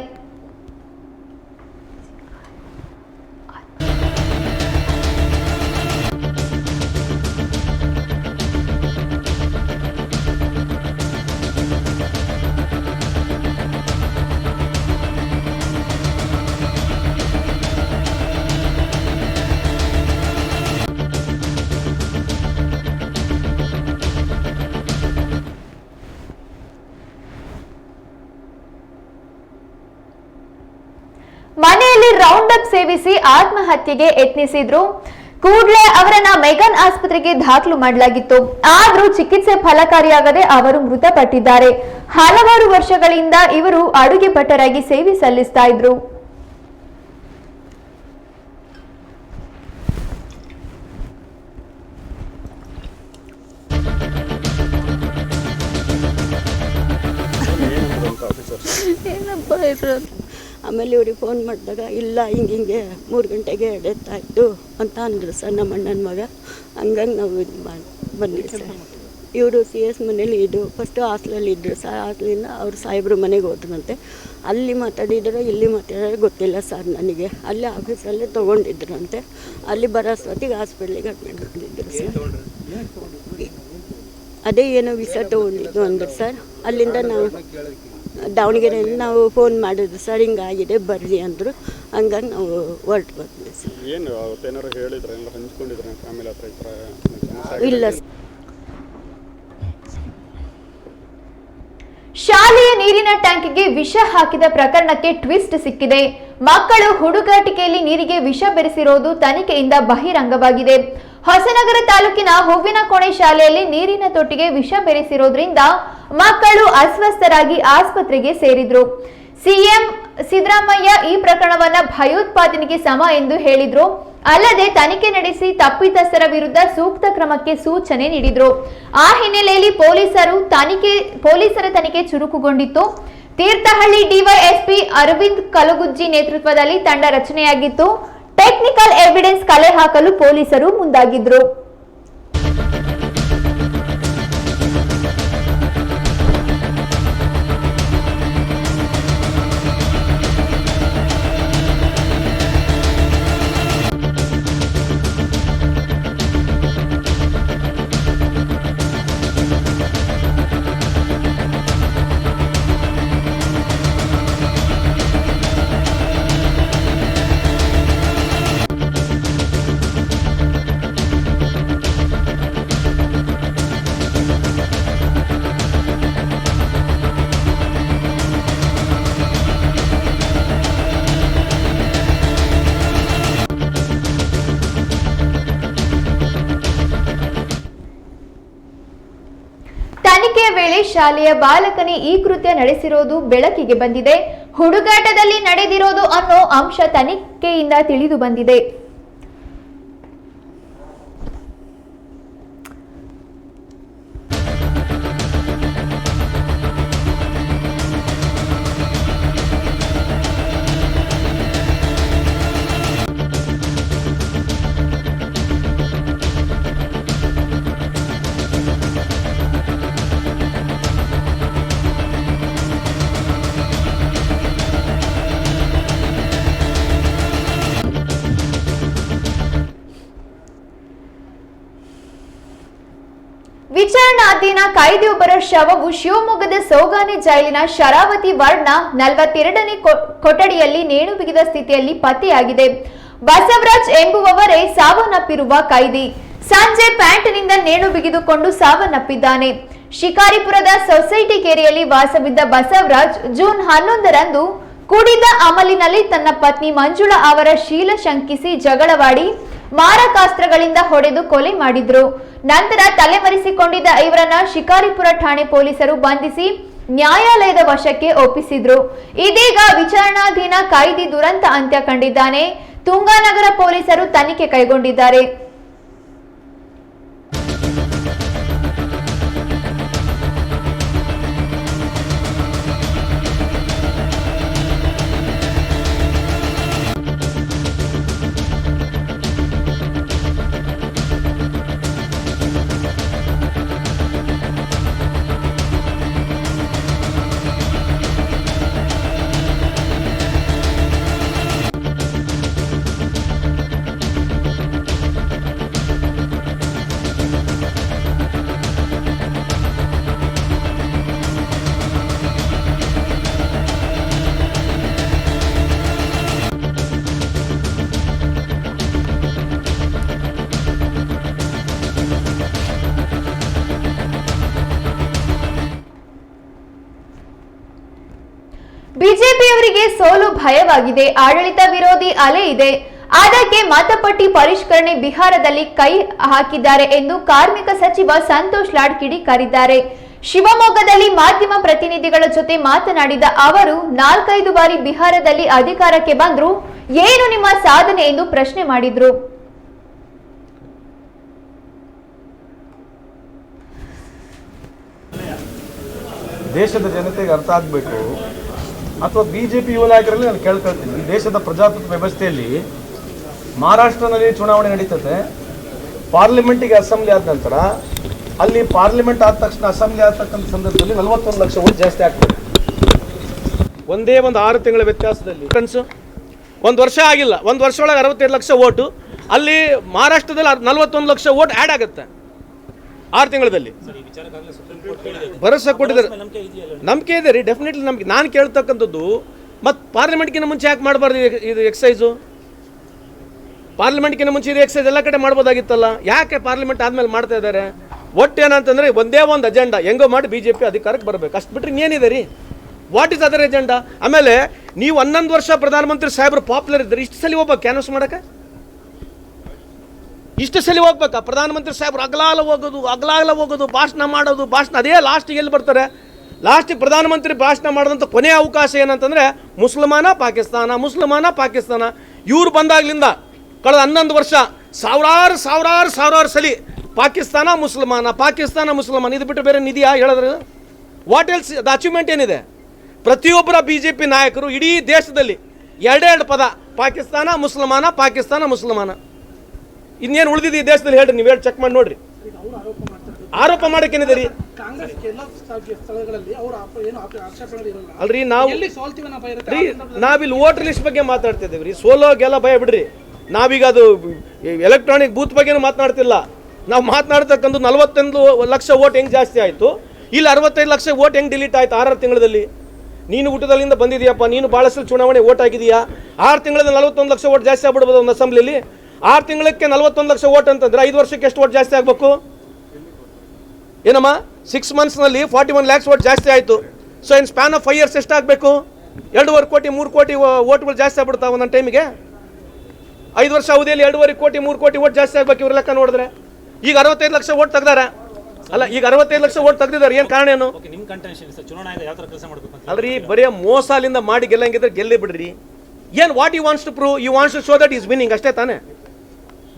ಮನೆಯಲ್ಲಿ ರೌಂಡ್ ಅಪ್ ಸೇವಿಸಿ ಆತ್ಮಹತ್ಯೆಗೆ ಯತ್ನಿಸಿದ್ರು. ಕೂಡಲೇ ಅವರನ್ನ ಮೆಗನ್ ಆಸ್ಪತ್ರೆಗೆ ದಾಖಲು ಮಾಡಲಾಗಿತ್ತು. ಆದ್ರೂ ಚಿಕಿತ್ಸೆ ಫಲಕಾರಿಯಾಗದೆ ಅವರು ಮೃತಪಟ್ಟಿದ್ದಾರೆ. ಹಲವಾರು ವರ್ಷಗಳಿಂದ ಇವರು ಅಡುಗೆ ಭಟ್ಟರಾಗಿ ಸೇವೆ ಸಲ್ಲಿಸ್ತಾ ಇದ್ರು. ಆಮೇಲೆ ಇವ್ರಿಗೆ ಫೋನ್ ಮಾಡಿದಾಗ ಇಲ್ಲ ಹಿಂಗೆ 3 ಗಂಟೆಗೆ ಡೆತ್ ಆಯಿತು ಅಂತ ಅಂದರು ಸರ್. ನಮ್ಮ ಅಣ್ಣನ ಮಗ. ಹಂಗಾಗಿ ನಾವು ಇದು ಬಂದ್ವಿ ಸರ್. ಇವರು CS ಮನೇಲಿ ಫಸ್ಟು ಹಾಸ್ಟೆಲಲ್ಲಿ ಇದ್ದರು ಸರ್. ಹಾಸ್ಟೆಲಿಂದ ಅವ್ರು ಸಾಹೇಬ್ರ ಮನೆಗೆ ಹೋದ್ರಂತೆ. ಅಲ್ಲಿ ಮಾತಾಡಿದ್ರು ಇಲ್ಲಿ ಮಾತಾಡಿದ್ರೆ ಗೊತ್ತಿಲ್ಲ ಸರ್ ನನಗೆ. ಅಲ್ಲಿ ಆಫೀಸಲ್ಲೇ ತೊಗೊಂಡಿದ್ರಂತೆ. ಅಲ್ಲಿ ಬರೋ ಅಷ್ಟೊತ್ತಿಗೆ ಹಾಸ್ಪಿಟ್ಲಿಗೆ ಅಡ್ಮಿಟ್ ಮಾಡಿದ್ರು ಸರ್. ಅದೇ ಏನೋ ವಿಷ ತೊಗೊಂಡಿದ್ದು ಅಂದರು ಸರ್. ಅಲ್ಲಿಂದ ನಾವು ದಾವಣಗೆರೆಯಲ್ಲಿ ನಾವು ಫೋನ್ ಮಾಡಿದ್ರು ಸರ್, ಹಿಂಗಾಗಿದೆ ಬರ್ರಿ ಅಂದರು. ಹಂಗಾಗಿ ನಾವು ಹೊರಟು ಬಂದ್ವಿ ಸರ್. ಇಲ್ಲ ಶಾಲೆಯ ನೀರಿನ ಟ್ಯಾಂಕ್ಗೆ ವಿಷ ಹಾಕಿದ ಪ್ರಕರಣಕ್ಕೆ ಟ್ವಿಸ್ಟ್ ಸಿಕ್ಕಿದೆ. ಮಕ್ಕಳು ಹುಡುಗಾಟಿಕೆಯಲ್ಲಿ ನೀರಿಗೆ ವಿಷ ಬೆರೆಸಿರೋದು ತನಿಖೆಯಿಂದ ಬಹಿರಂಗವಾಗಿದೆ. ಹೊಸನಗರ ತಾಲೂಕಿನ ಹೂವಿನಕೋಣೆ ಶಾಲೆಯಲ್ಲಿ ನೀರಿನ ತೊಟ್ಟಿಗೆ ವಿಷ ಬೆರೆಸಿರೋದ್ರಿಂದ ಮಕ್ಕಳು ಅಸ್ವಸ್ಥರಾಗಿ ಆಸ್ಪತ್ರೆಗೆ ಸೇರಿದ್ರು. ಸಿಎಂ ಸಿದ್ದರಾಮಯ್ಯ ಈ ಪ್ರಕರಣವನ್ನ ಭಯೋತ್ಪಾದನೆಗೆ ಸಮ ಎಂದು ಹೇಳಿದ್ರು. ಅಲ್ಲದೆ ತನಿಖೆ ನಡೆಸಿ ತಪ್ಪಿತಸ್ಥರ ವಿರುದ್ಧ ಸೂಕ್ತ ಕ್ರಮಕ್ಕೆ ಸೂಚನೆ ನೀಡಿದ್ರು. ಆ ಹಿನ್ನೆಲೆಯಲ್ಲಿ ಪೊಲೀಸರ ತನಿಖೆ ಚುರುಕುಗೊಂಡಿತ್ತು. ತೀರ್ಥಹಳ್ಳಿ ಡಿವೈಎಸ್ಪಿ ಅರವಿಂದ್ ಕಲಗುಜ್ಜಿ ನೇತೃತ್ವದಲ್ಲಿ ತಂಡ ರಚನೆಯಾಗಿತ್ತು. ಟೆಕ್ನಿಕಲ್ ಎವಿಡೆನ್ಸ್ ಕಲೆ ಹಾಕಲು ಪೊಲೀಸರು ಮುಂದಾಗಿದ್ರು. ತನಿಖೆಯ ವೇಳೆ ಶಾಲೆಯ ಬಾಲಕನೇ ಈ ಕೃತ್ಯ ನಡೆಸಿರೋದು ಬೆಳಕಿಗೆ ಬಂದಿದೆ. ಹುಡುಗಾಟದಲ್ಲಿ ನಡೆದಿರೋದು ಅನ್ನೋ ಅಂಶ ತನಿಖೆಯಿಂದ ತಿಳಿದು ಬಂದಿದೆ. ವಿಚಾರಣಾಧೀನ ಕೈದಿಯೊಬ್ಬರ ಶವವು ಶಿವಮೊಗ್ಗದ ಸೋಗಾನೆ ಜೈಲಿನ ಶರಾವತಿ ವಾರ್ಡ್ನ 42ನೇ ಕೊಠಡಿಯಲ್ಲಿ ನೇಣು ಬಿಗಿದ ಸ್ಥಿತಿಯಲ್ಲಿ ಪತ್ತೆಯಾಗಿದೆ. ಬಸವರಾಜ್ ಎಂಬುವವರೇ ಸಾವನ್ನಪ್ಪಿರುವ ಕೈದಿ. ಸಂಜೆ ಪ್ಯಾಂಟ್ನಿಂದ ನೇಣು ಬಿಗಿದುಕೊಂಡು ಸಾವನ್ನಪ್ಪಿದ್ದಾನೆ. ಶಿಕಾರಿಪುರದ ಸೊಸೈಟಿ ಕೇರಿಯಲ್ಲಿ ವಾಸವಿದ್ದ ಬಸವರಾಜ್ ಜೂನ್ 11ರಂದು ಕುಡಿದ ಅಮಲಿನಲ್ಲಿ ತನ್ನ ಪತ್ನಿ ಮಂಜುಳಾ ಅವರ ಶೀಲ ಶಂಕಿಸಿ ಜಗಳವಾಡಿ ಮಾರಕಾಸ್ತ್ರಗಳಿಂದ ಹೊಡೆದು ಕೊಲೆ ಮಾಡಿದ್ರು. ನಂತರ ತಲೆಮರೆಸಿಕೊಂಡಿದ್ದ ಇವರನ್ನ ಶಿಕಾರಿಪುರ ಠಾಣೆ ಪೊಲೀಸರು ಬಂಧಿಸಿ ನ್ಯಾಯಾಲಯದ ವಶಕ್ಕೆ ಒಪ್ಪಿಸಿದ್ರು. ಇದೀಗ ವಿಚಾರಣಾಧೀನ ಕೈದಿ ದುರಂತ ಅಂತ್ಯ ಕಂಡಿದ್ದಾನೆ. ತುಂಗಾನಗರ ಪೊಲೀಸರು ತನಿಖೆ ಕೈಗೊಂಡಿದ್ದಾರೆ. ಬಿಜೆಪಿಯವರಿಗೆ ಸೋಲು ಭಯವಾಗಿದೆ. ಆಡಳಿತ ವಿರೋಧಿ ಅಲೆ ಇದೆ. ಅದಕ್ಕೆ ಮತಪಟ್ಟಿ ಪರಿಷ್ಕರಣೆ ಬಿಹಾರದಲ್ಲಿ ಕೈ ಹಾಕಿದ್ದಾರೆ ಎಂದು ಕಾರ್ಮಿಕ ಸಚಿವ ಸಂತೋಷ್ ಲಾಡ್ ಕಿಡಿಕಾರಿದ್ದಾರೆ. ಶಿವಮೊಗ್ಗದಲ್ಲಿ ಮಾಧ್ಯಮ ಪ್ರತಿನಿಧಿಗಳ ಜೊತೆ ಮಾತನಾಡಿದ ಅವರು 4-5 ಬಾರಿ ಬಿಹಾರದಲ್ಲಿ ಅಧಿಕಾರಕ್ಕೆ ಬಂದ್ರು, ಏನು ನಿಮ್ಮ ಸಾಧನೆ ಎಂದು ಪ್ರಶ್ನೆ ಮಾಡಿದ್ರು. ದೇಶದ ಜನತೆಗೆ ಅರ್ಥ ಆಗಬೇಕು, ಅಥವಾ ಬಿಜೆಪಿ ಯುವ ನಾಯಕರಲ್ಲಿ ನಾನು ಕೇಳ್ಕೊಳ್ತೀನಿ, ಈ ದೇಶದ ಪ್ರಜಾಪ್ರಭುತ್ವ ವ್ಯವಸ್ಥೆಯಲ್ಲಿ ಮಹಾರಾಷ್ಟ್ರನಲ್ಲಿ ಚುನಾವಣೆ ನಡೀತದೆ, ಪಾರ್ಲಿಮೆಂಟಿಗೆ ಅಸೆಂಬ್ಲಿ ಆದ ನಂತರ ಅಲ್ಲಿ ಪಾರ್ಲಿಮೆಂಟ್ ಆದ ತಕ್ಷಣ ಅಸೆಂಬ್ಲಿ ಆಗ್ತಕ್ಕಂಥ ಸಂದರ್ಭದಲ್ಲಿ 41 ಲಕ್ಷ ವೋಟ್ ಜಾಸ್ತಿ ಆಗ್ತದೆ. ಒಂದೇ ಒಂದು 6 ತಿಂಗಳ ವ್ಯತ್ಯಾಸದಲ್ಲಿ ಕನಸು 1 ವರ್ಷ ಆಗಿಲ್ಲ, 1 ವರ್ಷ ಒಳಗೆ 62 ಲಕ್ಷ ವೋಟು, ಅಲ್ಲಿ ಮಹಾರಾಷ್ಟ್ರದಲ್ಲಿ 41 ಲಕ್ಷ ವೋಟ್ ಆ್ಯಡ್ ಆಗುತ್ತೆ 6 ತಿಂಗಳಲ್ಲಿ. ಭರವಸೆ ಕೊಟ್ಟಿದ್ದಾರೆ, ನಂಬಿಕೆ ಇದೆ ರೀ, ಡೆಫಿನೆಟ್ಲಿ ನಂಬಿಕೆ. ನಾನು ಕೇಳ್ತಕ್ಕಂಥದ್ದು ಮತ್ತು ಪಾರ್ಲಿಮೆಂಟ್ಗಿಂತ ಮುಂಚೆ ಯಾಕೆ ಮಾಡಬಾರ್ದು ಇದು ಎಕ್ಸೈಸು? ಪಾರ್ಲಿಮೆಂಟ್ಗಿಂತ ಮುಂಚೆ ಇದು ಎಕ್ಸೈಸ್ ಎಲ್ಲ ಕಡೆ ಮಾಡ್ಬೋದಾಗಿತ್ತಲ್ಲ, ಯಾಕೆ ಪಾರ್ಲಿಮೆಂಟ್ ಆದಮೇಲೆ ಮಾಡ್ತಾ ಇದ್ದಾರೆ? ಒಟ್ಟು ಏನಂತಂದರೆ ಒಂದೇ ಒಂದು ಅಜೆಂಡಾ, ಹೆಂಗೋ ಮಾಡಿ BJP ಅಧಿಕಾರಕ್ಕೆ ಬರಬೇಕು, ಅಷ್ಟು ಬಿಟ್ಟರೆ ಇನ್ನೇನಿದೆ ರೀ? What is other agenda? ಆಮೇಲೆ ನೀವು 11 ವರ್ಷ ಪ್ರಧಾನಮಂತ್ರಿ ಸಾಹೇಬರು ಪಾಪ್ಯುಲರ್ ಇದ್ದಾರೆ, ಇಷ್ಟು ಸಲ ಹೋಗ್ಬೇಕು ಕ್ಯಾನ್ವಸ್ ಮಾಡೋಕ್ಕೆ, ಇಷ್ಟು ಸಲ ಹೋಗ್ಬೇಕಾ? ಪ್ರಧಾನಮಂತ್ರಿ ಸಾಹೇಬ್ರು ಅಗಲಾಗಲ ಹೋಗೋದು, ಭಾಷಣ ಮಾಡೋದು, ಅದೇ ಲಾಸ್ಟಿಗೆ ಎಲ್ಲಿ ಬರ್ತಾರೆ? ಲಾಸ್ಟಿಗೆ ಪ್ರಧಾನಮಂತ್ರಿ ಭಾಷಣ ಮಾಡೋದಂಥ ಕೊನೆಯ ಅವಕಾಶ ಏನಂತಂದರೆ ಮುಸಲ್ಮಾನ ಪಾಕಿಸ್ತಾನ. ಇವ್ರು ಬಂದಾಗ್ಲಿಂದ ಕಳೆದ 11 ವರ್ಷ ಸಾವಿರಾರು ಸಲಿ ಪಾಕಿಸ್ತಾನ ಮುಸಲ್ಮಾನ ಇದು ಬಿಟ್ಟು ಬೇರೆ ನಿಧಿಯಾ ಹೇಳಿದ್ರೆ? What else? ದ ಅಚೀವ್ಮೆಂಟ್ ಏನಿದೆ? ಪ್ರತಿಯೊಬ್ಬರ BJP ನಾಯಕರು ಇಡೀ ದೇಶದಲ್ಲಿ 2 ಪದ, ಪಾಕಿಸ್ತಾನ ಮುಸಲ್ಮಾನ. ಇನ್ನೇನು ಉಳಿದಿದೆ ಈ ದೇಶದಲ್ಲಿ ಹೇಳ್ರಿ, ನೀವು ಹೇಳಿ ಚೆಕ್ ಮಾಡಿ ನೋಡ್ರಿ. ಆರೋಪ ಮಾಡಕ್ಕೇನಿದೆ ರೀ? ಅಲ್ರಿ, ನಾವಿಲ್ಲಿ ವೋಟರ್ ಲಿಸ್ಟ್ ಬಗ್ಗೆ ಮಾತಾಡ್ತಿದ್ದೇವೆ ರೀ. ಸೋಲೋಗೆಲ್ಲ ಭಯ ಬಿಡ್ರಿ, ನಾವೀಗ ಅದು ಎಲೆಕ್ಟ್ರಾನಿಕ್ ಬೂತ್ ಬಗ್ಗೆನೂ ಮಾತನಾಡ್ತಿಲ್ಲ. ನಾವು ಮಾತನಾಡ್ತಕ್ಕಂಥ 41 ಲಕ್ಷ ವೋಟ್ ಹೆಂಗೆ ಜಾಸ್ತಿ ಆಯಿತು, ಇಲ್ಲಿ 65 ಲಕ್ಷ ವೋಟ್ ಹೆಂಗೆ ಡಿಲೀಟ್ ಆಯಿತು 6 ತಿಂಗಳಲ್ಲಿ? ನೀನು ಊಟದಲ್ಲಿಂದ ಬಂದಿದೆಯಪ್ಪ, ನೀನು ಭಾಳಷ್ಟು ಚುನಾವಣೆ ವೋಟ್ ಆಗಿದೆಯಾ? 6 ತಿಂಗಳಲ್ಲಿ 41 ಲಕ್ಷ ವೋಟ್ ಜಾಸ್ತಿ ಆಗ್ಬಿಡ್ಬೋದು ಒಂದು ಅಸೆಂಬ್ಲಿಲಿ. 6 ತಿಂಗಳಿಗೆ 41 ಲಕ್ಷ ವೋಟ್ ಅಂತಂದ್ರೆ 5 ವರ್ಷಕ್ಕೆ ಎಷ್ಟು ವೋಟ್ ಜಾಸ್ತಿ ಆಗಬೇಕು? ಏನಮ್ಮ 6 ಮಂತ್ಸ್ನಲ್ಲಿ 41 ಲ್ಯಾಕ್ಸ್ ವೋಟ್ ಜಾಸ್ತಿ ಆಯಿತು. So in span of 5 years ಎಷ್ಟಾಗಬೇಕು? 2.5 ಕೋಟಿ 3 ಕೋಟಿ ವೋಟ್ಗಳು ಜಾಸ್ತಿ ಆಗ್ಬಿಡ್ತಾವೆ ಒಂದೊಂದು ಟೈಮಿಗೆ. 5 ವರ್ಷ ಅವಧಿಯಲ್ಲಿ 2.5 ಕೋಟಿ 3 ಕೋಟಿ ವೋಟ್ ಜಾಸ್ತಿ ಆಗ್ಬೇಕು ಇವ್ರ ಲೆಕ್ಕ ನೋಡಿದ್ರೆ. ಈಗ 65 ಲಕ್ಷ ವೋಟ್ ತೆಗ್ದಾರ ಅಲ್ಲ, ಈಗ 65 ಲಕ್ಷ ವೋಟ್ ತೆಗ್ದಿದ್ದಾರೆ. ಏನು ಕಾರಣ ಏನು? ಅಲ್ರಿ, ಬರೀ ಮೋಸಾಲಿಂದ ಮಾಡಿ ಗೆಲ್ಲಂಗಿದ್ರೆ ಗೆಲ್ಲಿ ಬಿಡ್ರಿ. ಏನು what you wants to prove? You wants to show that is winning, ಅಷ್ಟೇ ತಾನೆ?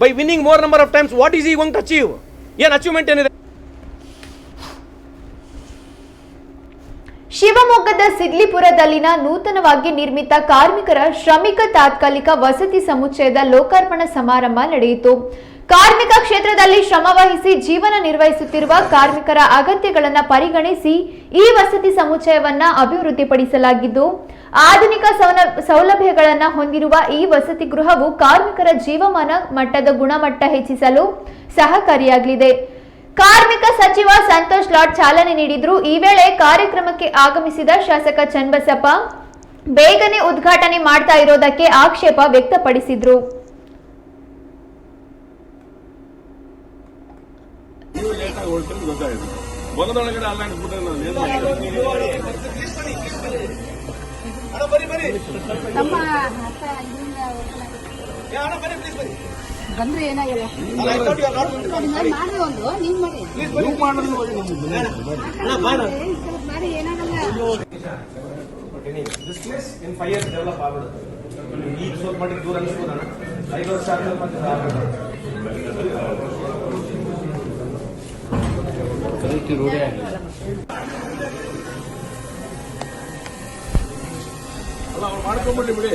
By winning more number of times, what is ಈ ಗೋಯಿಂಗ್ ಟು ಅಚೀವ್? ಏನು ಅಚೀವ್ಮೆಂಟ್ ಏನಿದೆ? ಶಿವಮೊಗ್ಗದ ಸಿದ್ಲಿಪುರದಲ್ಲಿನ ನೂತನವಾಗಿ ನಿರ್ಮಿತ ಕಾರ್ಮಿಕರ ಶ್ರಮಿಕ ತಾತ್ಕಾಲಿಕ ವಸತಿ ಸಮುಚ್ಚಯದ ಲೋಕಾರ್ಪಣಾ ಸಮಾರಂಭ ನಡೆಯಿತು. ಕಾರ್ಮಿಕ ಕ್ಷೇತ್ರದಲ್ಲಿ ಶ್ರಮವಹಿಸಿ ಜೀವನ ನಿರ್ವಹಿಸುತ್ತಿರುವ ಕಾರ್ಮಿಕರ ಅಗತ್ಯಗಳನ್ನು ಪರಿಗಣಿಸಿ ಈ ವಸತಿ ಸಮುಚ್ಚಯವನ್ನ ಅಭಿವೃದ್ಧಿಪಡಿಸಲಾಗಿದ್ದು, ಆಧುನಿಕ ಸೌಲಭ್ಯಗಳನ್ನು ಹೊಂದಿರುವ ಈ ವಸತಿ ಗೃಹವು ಕಾರ್ಮಿಕರ ಜೀವಮಾನ ಮಟ್ಟದ ಗುಣಮಟ್ಟ ಹೆಚ್ಚಿಸಲು ಸಹಕಾರಿಯಾಗಲಿದೆ. ಕಾರ್ಮಿಕ ಸಚಿವ ಸಂತೋಷ್ ಲಾಡ್ ಚಾಲನೆ ನೀಡಿದ್ರು. ಈ ವೇಳೆ ಕಾರ್ಯಕ್ರಮಕ್ಕೆ ಆಗಮಿಸಿದ ಶಾಸಕ ಚನ್ನಬಸಪ್ಪ ಬೇಗನೆ ಉದ್ಘಾಟನೆ ಮಾಡ್ತಾ ಇರೋದಕ್ಕೆ ಆಕ್ಷೇಪ ವ್ಯಕ್ತಪಡಿಸಿದ್ರು. ಬಂದ್ರೆ ಏನಾಗಲ್ಲ ಮಾಡಿ ಒಂದು ನೀವು ಮಾಡಿ ಏನಾಗಲ್ಲ. This place in 5 years develop ಆಗ್ಬಿಡುತ್ತೆ. ಈಗ ಸ್ವಲ್ಪ ಮಟ್ಟಿಗೆ ದೂರ ಅನಿಸ್ಬೋದಣ್ಣ, 5 ವರ್ಷ ಆದ್ಮೇಲೆ ಮತ್ತೆ ಅಲ್ಲ ಅವ್ರು ಮಾಡ್ಕೊಂಡ್ಬಿಡಿ ಬಿಡಿ.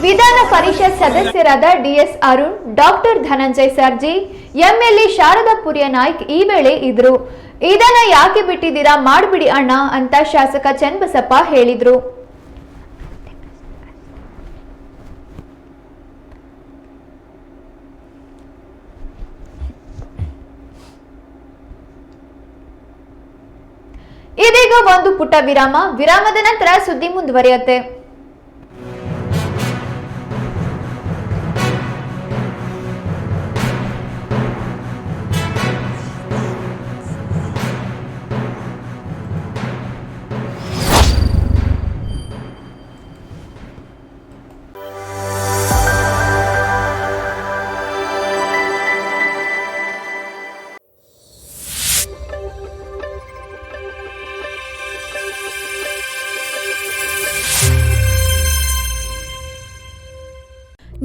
ವಿಧಾನ ಪರಿಷತ್ ಸದಸ್ಯರಾದ DS Arun, doctor Dhananjay Sarji, MLA Sharada Puriya Naik ಈ ವೇಳೆ ಇದ್ರು. ಇದನ್ನ ಯಾಕೆ ಬಿಟ್ಟಿದ್ದೀರಾ, ಮಾಡ್ಬಿಡಿ ಅಣ್ಣ ಅಂತ ಶಾಸಕ ಚನ್ನಬಸಪ್ಪ ಹೇಳಿದ್ರು. ಇದೀಗ ಒಂದು ಪುಟ್ಟ ವಿರಾಮ. ವಿರಾಮದ ನಂತರ ಸುದ್ದಿ ಮುಂದುವರಿಯುತ್ತೆ.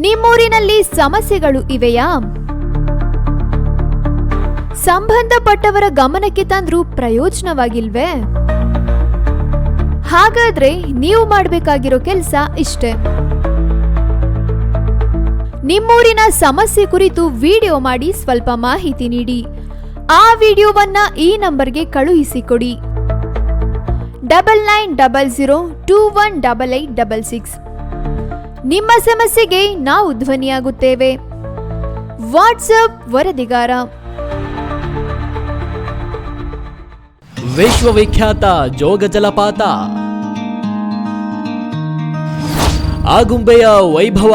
ನಿಮ್ಮೂರಿನಲ್ಲಿ ಸಮಸ್ಯೆಗಳು ಇವೆಯಾ? ಸಂಬಂಧಪಟ್ಟವರ ಗಮನಕ್ಕೆ ತಂದ್ರೂ ಪ್ರಯೋಜನವಾಗಿಲ್ವೇ? ಹಾಗಾದ್ರೆ ನೀವು ಮಾಡಬೇಕಾಗಿರೋ ಕೆಲಸ ಇಷ್ಟೇ. ನಿಮ್ಮೂರಿನ ಸಮಸ್ಯೆ ಕುರಿತು ವಿಡಿಯೋ ಮಾಡಿ ಸ್ವಲ್ಪ ಮಾಹಿತಿ ನೀಡಿ. ಆ ವಿಡಿಯೋವನ್ನ ಈ ನಂಬರ್ಗೆ ಕಳುಹಿಸಿಕೊಡಿ. 9900218866. ನಿಮ್ಮ ಸಮಸ್ಯೆಗೆ ನಾವು ಧ್ವನಿಯಾಗುತ್ತೇವೆ. ವಾಟ್ಸ್ಆಪ್ ವರದಿಗಾರ. ವಿಶ್ವವಿಖ್ಯಾತ ಜೋಗ ಜಲಪಾತ, ಆಗುಂಬೆಯ ವೈಭವ,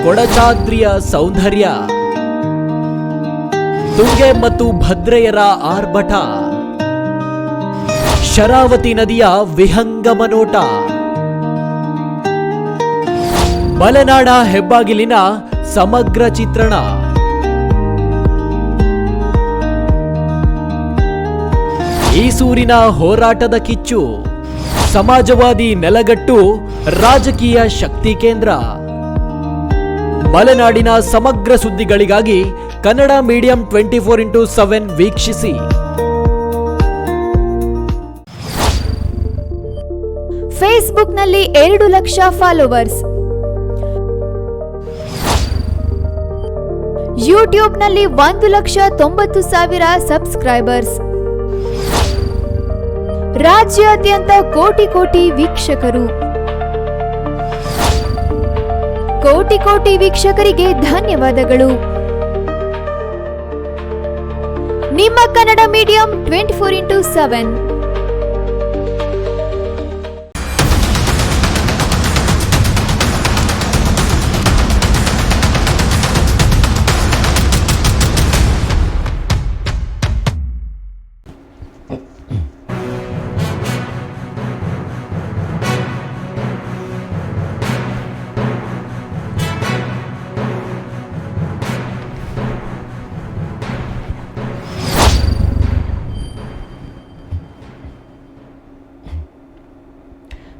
ಕೊಡಚಾದ್ರಿಯ ಸೌಂದರ್ಯ, ತುಂಗೆ ಮತ್ತು ಭದ್ರೆಯರ ಆರ್ಭಟ, ಶರಾವತಿ ನದಿಯ ವಿಹಂಗಮ ನೋಟ, ಮಲೆನಾಡ ಹೆಬ್ಬಾಗಿಲಿನ ಸಮಗ್ರ ಚಿತ್ರಣ, ಈಸೂರಿನ ಹೋರಾಟದ ಕಿಚ್ಚು, ಸಮಾಜವಾದಿ ನೆಲಗಟ್ಟು ರಾಜಕೀಯ ಶಕ್ತಿ ಕೇಂದ್ರ. ಮಲೆನಾಡಿನ ಸಮಗ್ರ ಸುದ್ದಿಗಳಿಗಾಗಿ ಕನ್ನಡ ಮೀಡಿಯಂ 24x7 ವೀಕ್ಷಿಸಿ. ಫೇಸ್ಬುಕ್ನಲ್ಲಿ 2 ಲಕ್ಷ ಫಾಲೋವರ್ಸ್, ಯೂಟ್ಯೂಬ್ನಲ್ಲಿ 1,90,000 ಸಬ್ಸ್ಕ್ರೈಬರ್ಸ್, ರಾಜ್ಯಾದ್ಯಂತ ಕೋಟಿ ಕೋಟಿ ವೀಕ್ಷಕರು. ಕೋಟಿ ಕೋಟಿ ವೀಕ್ಷಕರಿಗೆ ಧನ್ಯವಾದಗಳು. ನಿಮ್ಮ ಕನ್ನಡ ಮೀಡಿಯಂ 24x7.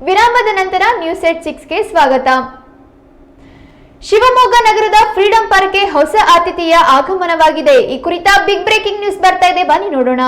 ವಿರಾಮದ ನಂತರ ನ್ಯೂಸ್ ಎಟ್ 6ಗೆ ಸ್ವಾಗತ. ಶಿವಮೊಗ್ಗ ನಗರದ ಫ್ರೀಡಂ ಪಾರ್ಕ್ಗೆ ಹೊಸ ಅತಿಥಿಯ ಆಗಮನವಾಗಿದೆ. ಈ ಕುರಿತ ಬಿಗ್ ಬ್ರೇಕಿಂಗ್ ನ್ಯೂಸ್ ಬರ್ತಾ ಇದೆ, ಬನ್ನಿ ನೋಡೋಣ.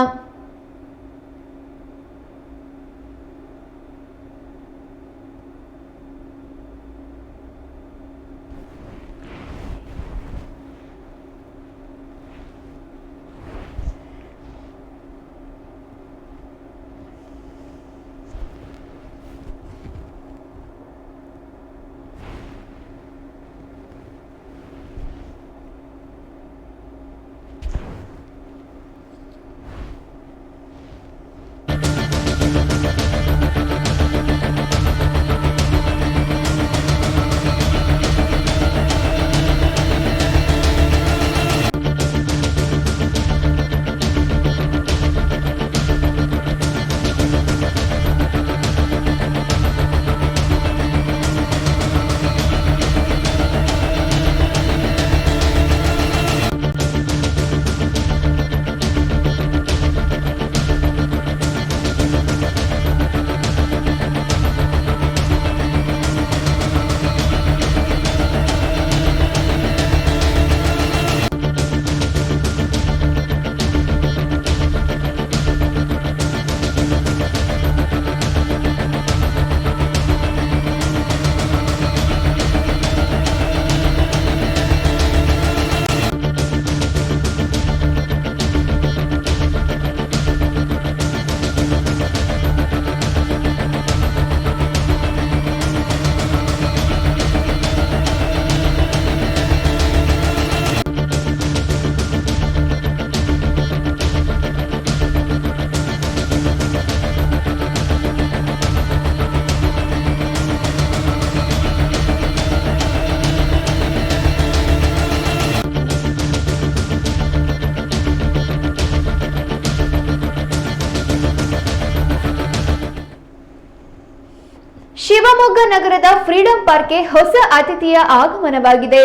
ಶಿವಮೊಗ್ಗ ನಗರದ ಫ್ರೀಡಂ ಪಾರ್ಕ್ಗೆ ಹೊಸ ಅತಿಥಿಯ ಆಗಮನವಾಗಿದೆ.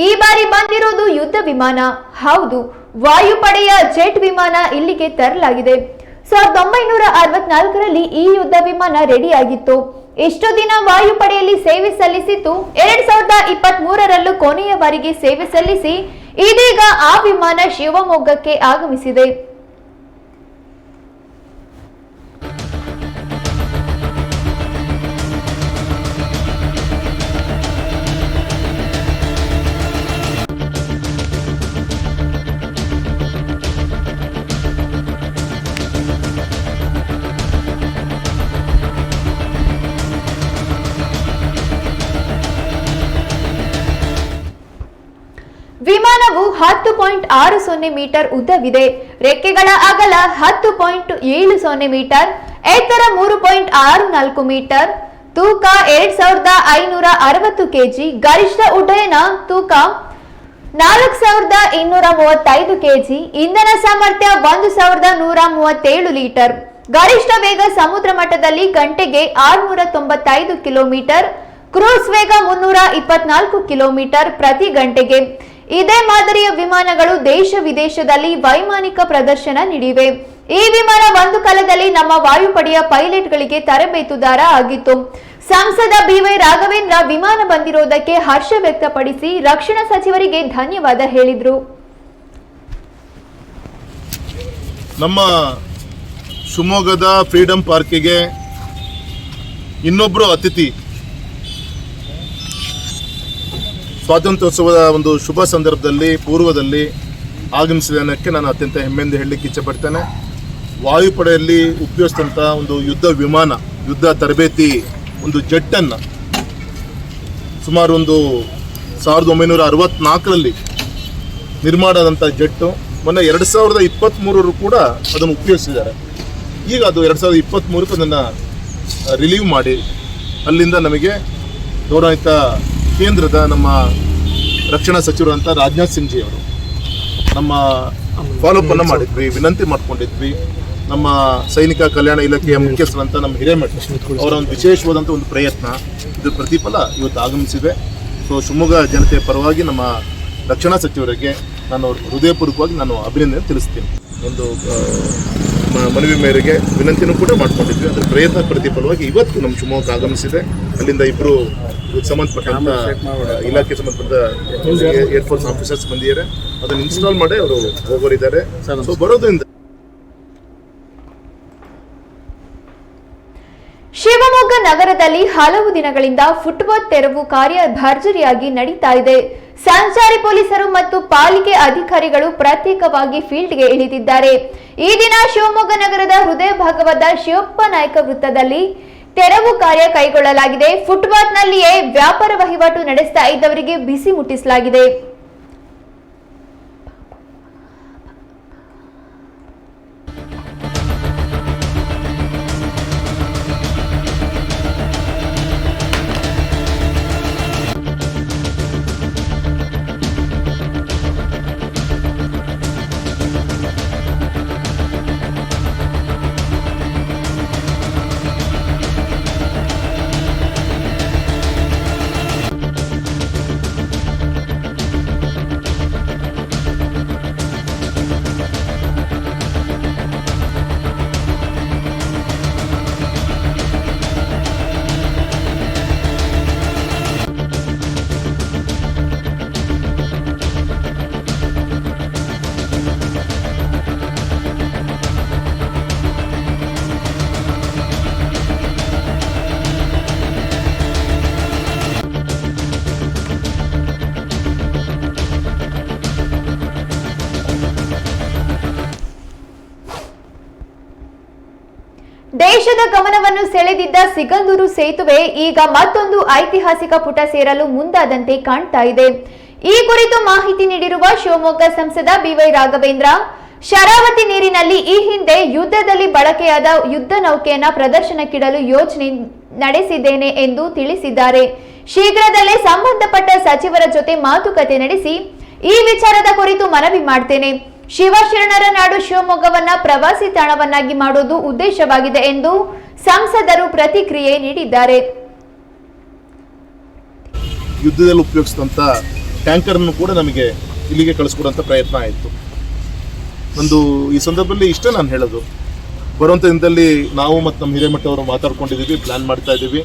ಈ ಬಾರಿ ಬಂದಿರೋದು ಯುದ್ಧ ವಿಮಾನ. ಹೌದು, ವಾಯುಪಡೆಯ ಜೆಟ್ ವಿಮಾನ ಇಲ್ಲಿಗೆ ತರಲಾಗಿದೆ. 1964ರಲ್ಲಿ ಈ ಯುದ್ಧ ವಿಮಾನ ರೆಡಿಯಾಗಿತ್ತು. ಇಷ್ಟು ದಿನ ವಾಯುಪಡೆಯಲ್ಲಿ ಸೇವೆ ಸಲ್ಲಿಸಿತ್ತು. 2023ರಲ್ಲೂ ಕೊನೆಯ ಬಾರಿಗೆ ಸೇವೆ ಸಲ್ಲಿಸಿ ಇದೀಗ ಆ ವಿಮಾನ ಶಿವಮೊಗ್ಗಕ್ಕೆ ಆಗಮಿಸಿದೆ. ವಿಮಾನವು 10.60 ಮೀಟರ್ ಉದ್ದವಿದೆ. ರೆಕ್ಕೆಗಳ ಅಗಲ 10.70 ಮೀಟರ್, ಎತ್ತರ 3.64 ಮೀಟರ್, ತೂಕ 2560 ಕೆಜಿ, ಗರಿಷ್ಠ ಉಡ್ಡಯನ ತೂಕ 4235 ಕೆಜಿ, ಇಂಧನ ಸಾಮರ್ಥ್ಯ 1137 ಲೀಟರ್, ಗರಿಷ್ಠ ವೇಗ ಸಮುದ್ರ ಮಟ್ಟದಲ್ಲಿ ಗಂಟೆಗೆ 695 ಕಿಲೋಮೀಟರ್, ಕ್ರೂಸ್ ವೇಗ 324 ಕಿಲೋಮೀಟರ್ ಪ್ರತಿ ಗಂಟೆಗೆ. ಇದೇ ಮಾದರಿಯ ವಿಮಾನಗಳು ದೇಶ ವಿದೇಶದಲ್ಲಿ ವೈಮಾನಿಕ ಪ್ರದರ್ಶನ ನೀಡಿವೆ. ಈ ವಿಮಾನ ಒಂದು ಕಾಲದಲ್ಲಿ ನಮ್ಮ ವಾಯುಪಡೆಯ ಪೈಲಟ್ಗಳಿಗೆ ತರಬೇತುದಾರ ಆಗಿತ್ತು. ಸಂಸದ BY ರಾಘವೇಂದ್ರ ವಿಮಾನ ಬಂದಿರೋದಕ್ಕೆ ಹರ್ಷ ವ್ಯಕ್ತಪಡಿಸಿ ರಕ್ಷಣಾ ಸಚಿವರಿಗೆ ಧನ್ಯವಾದ ಹೇಳಿದರು. ನಮ್ಮ ಶಿವಮೊಗ್ಗದ ಫ್ರೀಡಂ ಪಾರ್ಕಿಗೆ ಇನ್ನೊಬ್ಬರು ಅತಿಥಿ ಸ್ವಾತಂತ್ರ್ಯೋತ್ಸವದ ಒಂದು ಶುಭ ಸಂದರ್ಭದಲ್ಲಿ ಪೂರ್ವದಲ್ಲಿ ಆಗಮಿಸಿದ್ದಕ್ಕೆ ನಾನು ಅತ್ಯಂತ ಹೆಮ್ಮೆಯಿಂದ ಹೇಳಲಿಕ್ಕೆ ಇಚ್ಛೆಪಡ್ತೇನೆ. ವಾಯುಪಡೆಯಲ್ಲಿ ಉಪಯೋಗಿಸಿದಂಥ ಒಂದು ಯುದ್ಧ ವಿಮಾನ, ಯುದ್ಧ ತರಬೇತಿ ಒಂದು ಜೆಟ್ಟನ್ನು ಸುಮಾರು ಒಂದು 1964ರಲ್ಲಿ ನಿರ್ಮಾಣ ಆದಂಥ ಜೆಟ್ಟು ಮೊನ್ನೆ 2023 ಕೂಡ ಅದನ್ನು ಉಪಯೋಗಿಸಿದ್ದಾರೆ. ಈಗ ಅದು 2023ಕ್ಕೆ ಅದನ್ನು ರಿಲೀವ್ ಮಾಡಿ ಅಲ್ಲಿಂದ ನಮಗೆ ಗೌರವಿತ ಕೇಂದ್ರದ ನಮ್ಮ ರಕ್ಷಣಾ ಸಚಿವರಂತ ರಾಜನಾಥ್ ಸಿಂಗ್ ಜಿ ಅವರು ನಮ್ಮ ಫಾಲೋಅಪ್ ಅನ್ನು ಮಾಡಿದ್ವಿ, ವಿನಂತಿ ಮಾಡ್ಕೊಂಡಿದ್ವಿ. ನಮ್ಮ ಸೈನಿಕ ಕಲ್ಯಾಣ ಇಲಾಖೆಯ ಮುಖ್ಯಸ್ಥರಂತ ನಮ್ಮ ಹಿರೇಮಠ ಅವರ ಒಂದು ವಿಶೇಷವಾದಂಥ ಒಂದು ಪ್ರಯತ್ನ, ಇದ್ರ ಪ್ರತಿಫಲ ಇವತ್ತು ಆಗಮಿಸಿದೆ. ಸೊ ಶಿವಮೊಗ್ಗ ಜನತೆಯ ಪರವಾಗಿ ನಮ್ಮ ರಕ್ಷಣಾ ಸಚಿವರಿಗೆ ನಾನು ಹೃದಯಪೂರ್ವಕವಾಗಿ ನಾನು ಅಭಿನಂದನೆ ತಿಳಿಸ್ತೀನಿ. ಒಂದು ಮನವಿ ಮೇರೆಗೆ ವಿನಂತಿನೂ ಕೂಡ ಮಾಡ್ಕೊಂಡಿದ್ವಿ. ಅದರ ಪ್ರಯತ್ನ ಪ್ರತಿಫಲವಾಗಿ ಇವತ್ತು ನಮ್ಮ ಶಿವಮೊಗ್ಗ ಆಗಮಿಸಿದೆ. ಅಲ್ಲಿಂದ ಇಬ್ಬರು ಸಂಬಂಧಪಟ್ಟಂತ ಇಲಾಖೆ ಸಂಬಂಧಪಟ್ಟ ಏರ್ಫೋರ್ಸ್ ಆಫೀಸರ್ಸ್ ಬಂದಿದ್ದಾರೆ. ಅದನ್ನು ಇನ್ಸ್ಟಾಲ್ ಮಾಡಿ ಅವರು ಹೋಗೋರಿದ್ದಾರೆ. ಸೊ ಬರೋದ್ರಿಂದ ಶಿವಮೊಗ್ಗ ನಗರದಲ್ಲಿ ಹಲವು ದಿನಗಳಿಂದ ಫುಟ್ಪಾತ್ ತೆರವು ಕಾರ್ಯ ಭರ್ಜರಿಯಾಗಿ ನಡೀತಾ ಇದೆ. ಸಂಚಾರಿ ಪೊಲೀಸರು ಮತ್ತು ಪಾಲಿಕೆ ಅಧಿಕಾರಿಗಳು ಪ್ರತ್ಯೇಕವಾಗಿ ಫೀಲ್ಡ್ಗೆ ಇಳಿದಿದ್ದಾರೆ. ಈ ದಿನ ಶಿವಮೊಗ್ಗ ನಗರದ ಹೃದಯ ಭಾಗವಾದ ಶಿವಪ್ಪ ನಾಯಕ ವೃತ್ತದಲ್ಲಿ ತೆರವು ಕಾರ್ಯ ಕೈಗೊಳ್ಳಲಾಗಿದೆ. ಫುಟ್ಪಾತ್ನಲ್ಲಿಯೇ ವ್ಯಾಪಾರ ವಹಿವಾಟು ನಡೆಸ್ತಾ ಇದ್ದವರಿಗೆ ಬಿಸಿ ಮುಟ್ಟಿಸಲಾಗಿದೆ. ದೇಶದ ಗಮನವನ್ನು ಸೆಳೆದಿದ್ದ ಸಿಗಂದೂರು ಸೇತುವೆ ಈಗ ಮತ್ತೊಂದು ಐತಿಹಾಸಿಕ ಪುಟ ಸೇರಲು ಮುಂದಾದಂತೆ ಕಾಣ್ತಾ ಇದೆ. ಈ ಕುರಿತು ಮಾಹಿತಿ ನೀಡಿರುವ ಶಿವಮೊಗ್ಗ ಸಂಸದ BY ರಾಘವೇಂದ್ರ, ಶರಾವತಿ ನೀರಿನಲ್ಲಿ ಈ ಹಿಂದೆ ಯುದ್ಧದಲ್ಲಿ ಬಳಕೆಯಾದ ಯುದ್ಧ ನೌಕೆಯನ್ನ ಪ್ರದರ್ಶನಕ್ಕಿಡಲು ಯೋಜನೆ ನಡೆಸಿದ್ದೇನೆ ಎಂದು ತಿಳಿಸಿದ್ದಾರೆ. ಶೀಘ್ರದಲ್ಲೇ ಸಂಬಂಧಪಟ್ಟ ಸಚಿವರ ಜೊತೆ ಮಾತುಕತೆ ನಡೆಸಿ ಈ ವಿಚಾರದ ಕುರಿತು ಮನವಿ ಮಾಡ್ತೇನೆ. ಶಿವಶರಣರ ನಾಡು ಶಿವಮೊಗ್ಗವನ್ನ ಪ್ರವಾಸಿ ತಾಣವನ್ನಾಗಿ ಮಾಡುವುದು ಉದ್ದೇಶವಾಗಿದೆ ಎಂದು ಸಂಸದರು ಪ್ರತಿಕ್ರಿಯೆ ನೀಡಿದ್ದಾರೆ. ಯುದ್ಧದಲ್ಲಿ ಉಪಯೋಗಿಸಿದಂಥ ಟ್ಯಾಂಕರನ್ನು ಕೂಡ ನಮಗೆ ಇಲ್ಲಿಗೆ ಕಳಿಸ್ಕೊಡುವಂಥ ಪ್ರಯತ್ನ ಆಯಿತು. ಒಂದು ಈ ಸಂದರ್ಭದಲ್ಲಿ ಇಷ್ಟೇ ನಾನು ಹೇಳೋದು, ಬರುವಂಥ ದಿನದಲ್ಲಿ ನಾವು ಮತ್ತು ನಮ್ಮ ಹಿರೇಮಠವರು ಮಾತಾಡ್ಕೊಂಡಿದ್ದೀವಿ, ಪ್ಲ್ಯಾನ್ ಮಾಡ್ತಾ ಇದ್ದೀವಿ.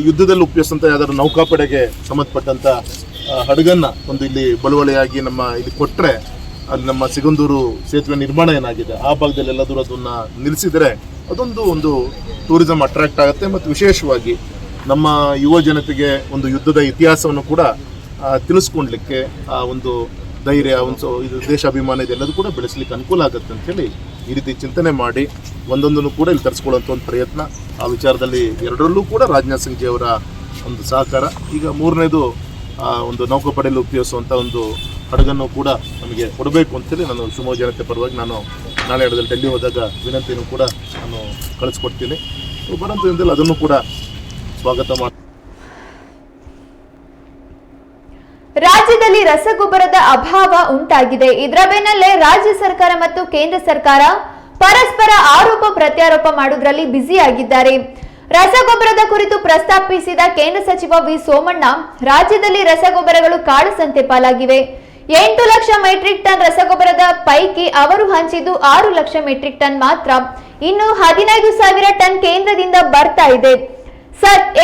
ಯುದ್ಧದಲ್ಲಿ ಉಪಯೋಗಿಸಿದಂಥ ಯಾವ್ದಾದ್ರು ನೌಕಾಪಡೆಗೆ ಸಂಬಂಧಪಟ್ಟಂಥ ಹಡಗನ್ನು ಒಂದು ಇಲ್ಲಿ ಬಳುವಳಿಯಾಗಿ ನಮ್ಮ ಇಲ್ಲಿ ಕೊಟ್ಟರೆ, ಅಲ್ಲಿ ನಮ್ಮ ಸಿಗಂದೂರು ಸೇತುವೆ ನಿರ್ಮಾಣ ಏನಾಗಿದೆ ಆ ಭಾಗದಲ್ಲಿ ಎಲ್ಲಾದರೂ ಅದನ್ನು ನಿಲ್ಲಿಸಿದರೆ ಒಂದು ಟೂರಿಸಂ ಅಟ್ರಾಕ್ಟ್ ಆಗುತ್ತೆ. ಮತ್ತು ವಿಶೇಷವಾಗಿ ನಮ್ಮ ಯುವ ಜನತೆಗೆ ಒಂದು ಯುದ್ಧದ ಇತಿಹಾಸವನ್ನು ಕೂಡ ತಿಳಿಸ್ಕೊಡ್ಲಿಕ್ಕೆ ಆ ಒಂದು ಧೈರ್ಯ, ಇದು ದೇಶಾಭಿಮಾನ ಇದೆಲ್ಲದೂ ಕೂಡ ಬೆಳೆಸಲಿಕ್ಕೆ ಅನುಕೂಲ ಆಗುತ್ತೆ ಅಂತೇಳಿ ಈ ರೀತಿ ಚಿಂತನೆ ಮಾಡಿ ಒಂದೊಂದನ್ನು ಕೂಡ ಇಲ್ಲಿ ತರಿಸ್ಕೊಳ್ಳುವಂಥ ಒಂದು ಪ್ರಯತ್ನ. ಆ ವಿಚಾರದಲ್ಲಿ ಎರಡರಲ್ಲೂ ಕೂಡ ರಾಜನಾಥ್ ಸಿಂಗ್ ಜಿ ಅವರ ಒಂದು ಸಹಕಾರ. ಈಗ ಮೂರನೇದು ಒಂದು ನೌಕಾಪಡೆಯಲ್ಲಿ ಉಪಯೋಗಿಸುವಂಥ ಒಂದು ಹಡಗನ್ನು ಕೂಡ ನಮಗೆ ಕೊಡಬೇಕು ಅಂತೇಳಿ ನಾನು ಶಿವಮೊಗ್ಗ ಜನತೆ ಪರವಾಗಿ ನಾನು ನಾಳೆ ಹಿಡಿದಲ್ಲಿ ಡೆಲ್ಲಿ ಹೋದಾಗ ವಿನಂತಿಯನ್ನು ಕೂಡ ನಾನು ಕಳಿಸ್ಕೊಡ್ತೀನಿ. ಬರುವಂಥ ದಿನದಲ್ಲಿ ಅದನ್ನು ಕೂಡ ಸ್ವಾಗತ ಮಾಡಿ. ರಾಜ್ಯದಲ್ಲಿ ರಸಗೊಬ್ಬರದ ಅಭಾವ ಉಂಟಾಗಿದೆ. ಇದರ ಬೆನ್ನಲ್ಲೇ ರಾಜ್ಯ ಸರ್ಕಾರ ಮತ್ತು ಕೇಂದ್ರ ಸರ್ಕಾರ ಪರಸ್ಪರ ಆರೋಪ ಪ್ರತ್ಯಾರೋಪ ಮಾಡುವುದರಲ್ಲಿ ಬ್ಯುಸಿಯಾಗಿದ್ದಾರೆ. ರಸಗೊಬ್ಬರದ ಕುರಿತು ಪ್ರಸ್ತಾಪಿಸಿದ ಕೇಂದ್ರ ಸಚಿವ ವಿ ಸೋಮಣ್ಣ, ರಾಜ್ಯದಲ್ಲಿ ರಸಗೊಬ್ಬರಗಳು ಕಾಳಸಂತೆ ಪಾಲಾಗಿವೆ. 8 ಲಕ್ಷ ಮೆಟ್ರಿಕ್ ಟನ್ ರಸಗೊಬ್ಬರದ ಪೈಕಿ ಅವರು ಹಂಚಿದ್ದು 6 ಲಕ್ಷ ಮೆಟ್ರಿಕ್ ಟನ್ ಮಾತ್ರ. ಇನ್ನು 15,000 ಟನ್ ಕೇಂದ್ರದಿಂದ ಬರ್ತಾ ಇದೆ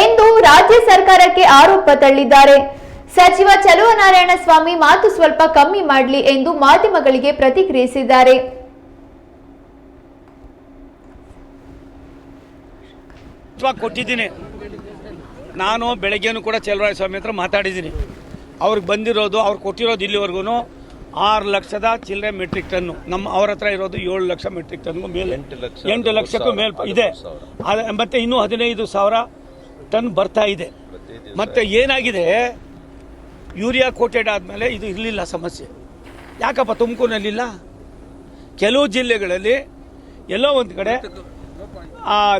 ಎಂದು ರಾಜ್ಯ ಸರ್ಕಾರಕ್ಕೆ ಆರೋಪ ತಳ್ಳಿದ್ದಾರೆ. ಸಚಿವ ಚಲುವನಾರಾಯಣ ಸ್ವಾಮಿ ಮಾತು ಸ್ವಲ್ಪ ಕಮ್ಮಿ ಮಾಡಲಿ ಎಂದು ಮಾಧ್ಯಮಗಳಿಗೆ ಪ್ರತಿಕ್ರಿಯಿಸಿದ್ದಾರೆ. ಕೊಟ್ಟಿದ್ದೀನಿ. ನಾನು ಬೆಳಗ್ಗೆನೂ ಕೂಡ ಚಲುವರಾಯ ಸ್ವಾಮಿ ಹತ್ರ ಮಾತಾಡಿದ್ದೀನಿ. ಅವ್ರಿಗೆ ಬಂದಿರೋದು, ಅವ್ರು ಕೊಟ್ಟಿರೋದು ಇಲ್ಲಿವರೆಗೂ 6 ಲಕ್ಷದ ಚಿಲ್ಲರೆ ಮೆಟ್ರಿಕ್ ಟನ್ನು. ಅವ್ರ ಹತ್ರ ಇರೋದು 7 ಲಕ್ಷ ಮೆಟ್ರಿಕ್ ಟನ್ಗೂ ಮೇಲೆ, 8 ಲಕ್ಷಕ್ಕೂ ಮೇಲೆ ಇದೆ. ಮತ್ತೆ ಇನ್ನೂ 15,000 ಟನ್ ಬರ್ತಾ ಇದೆ. ಮತ್ತೆ ಏನಾಗಿದೆ, ಯೂರಿಯಾ ಕೋಟೆಡ್ ಆದಮೇಲೆ ಇದು ಇರಲಿಲ್ಲ ಸಮಸ್ಯೆ. ಯಾಕಪ್ಪ ತುಮಕೂರಿನಲ್ಲಿಲ್ಲ? ಕೆಲವು ಜಿಲ್ಲೆಗಳಲ್ಲಿ ಎಲ್ಲೋ ಒಂದು ಕಡೆ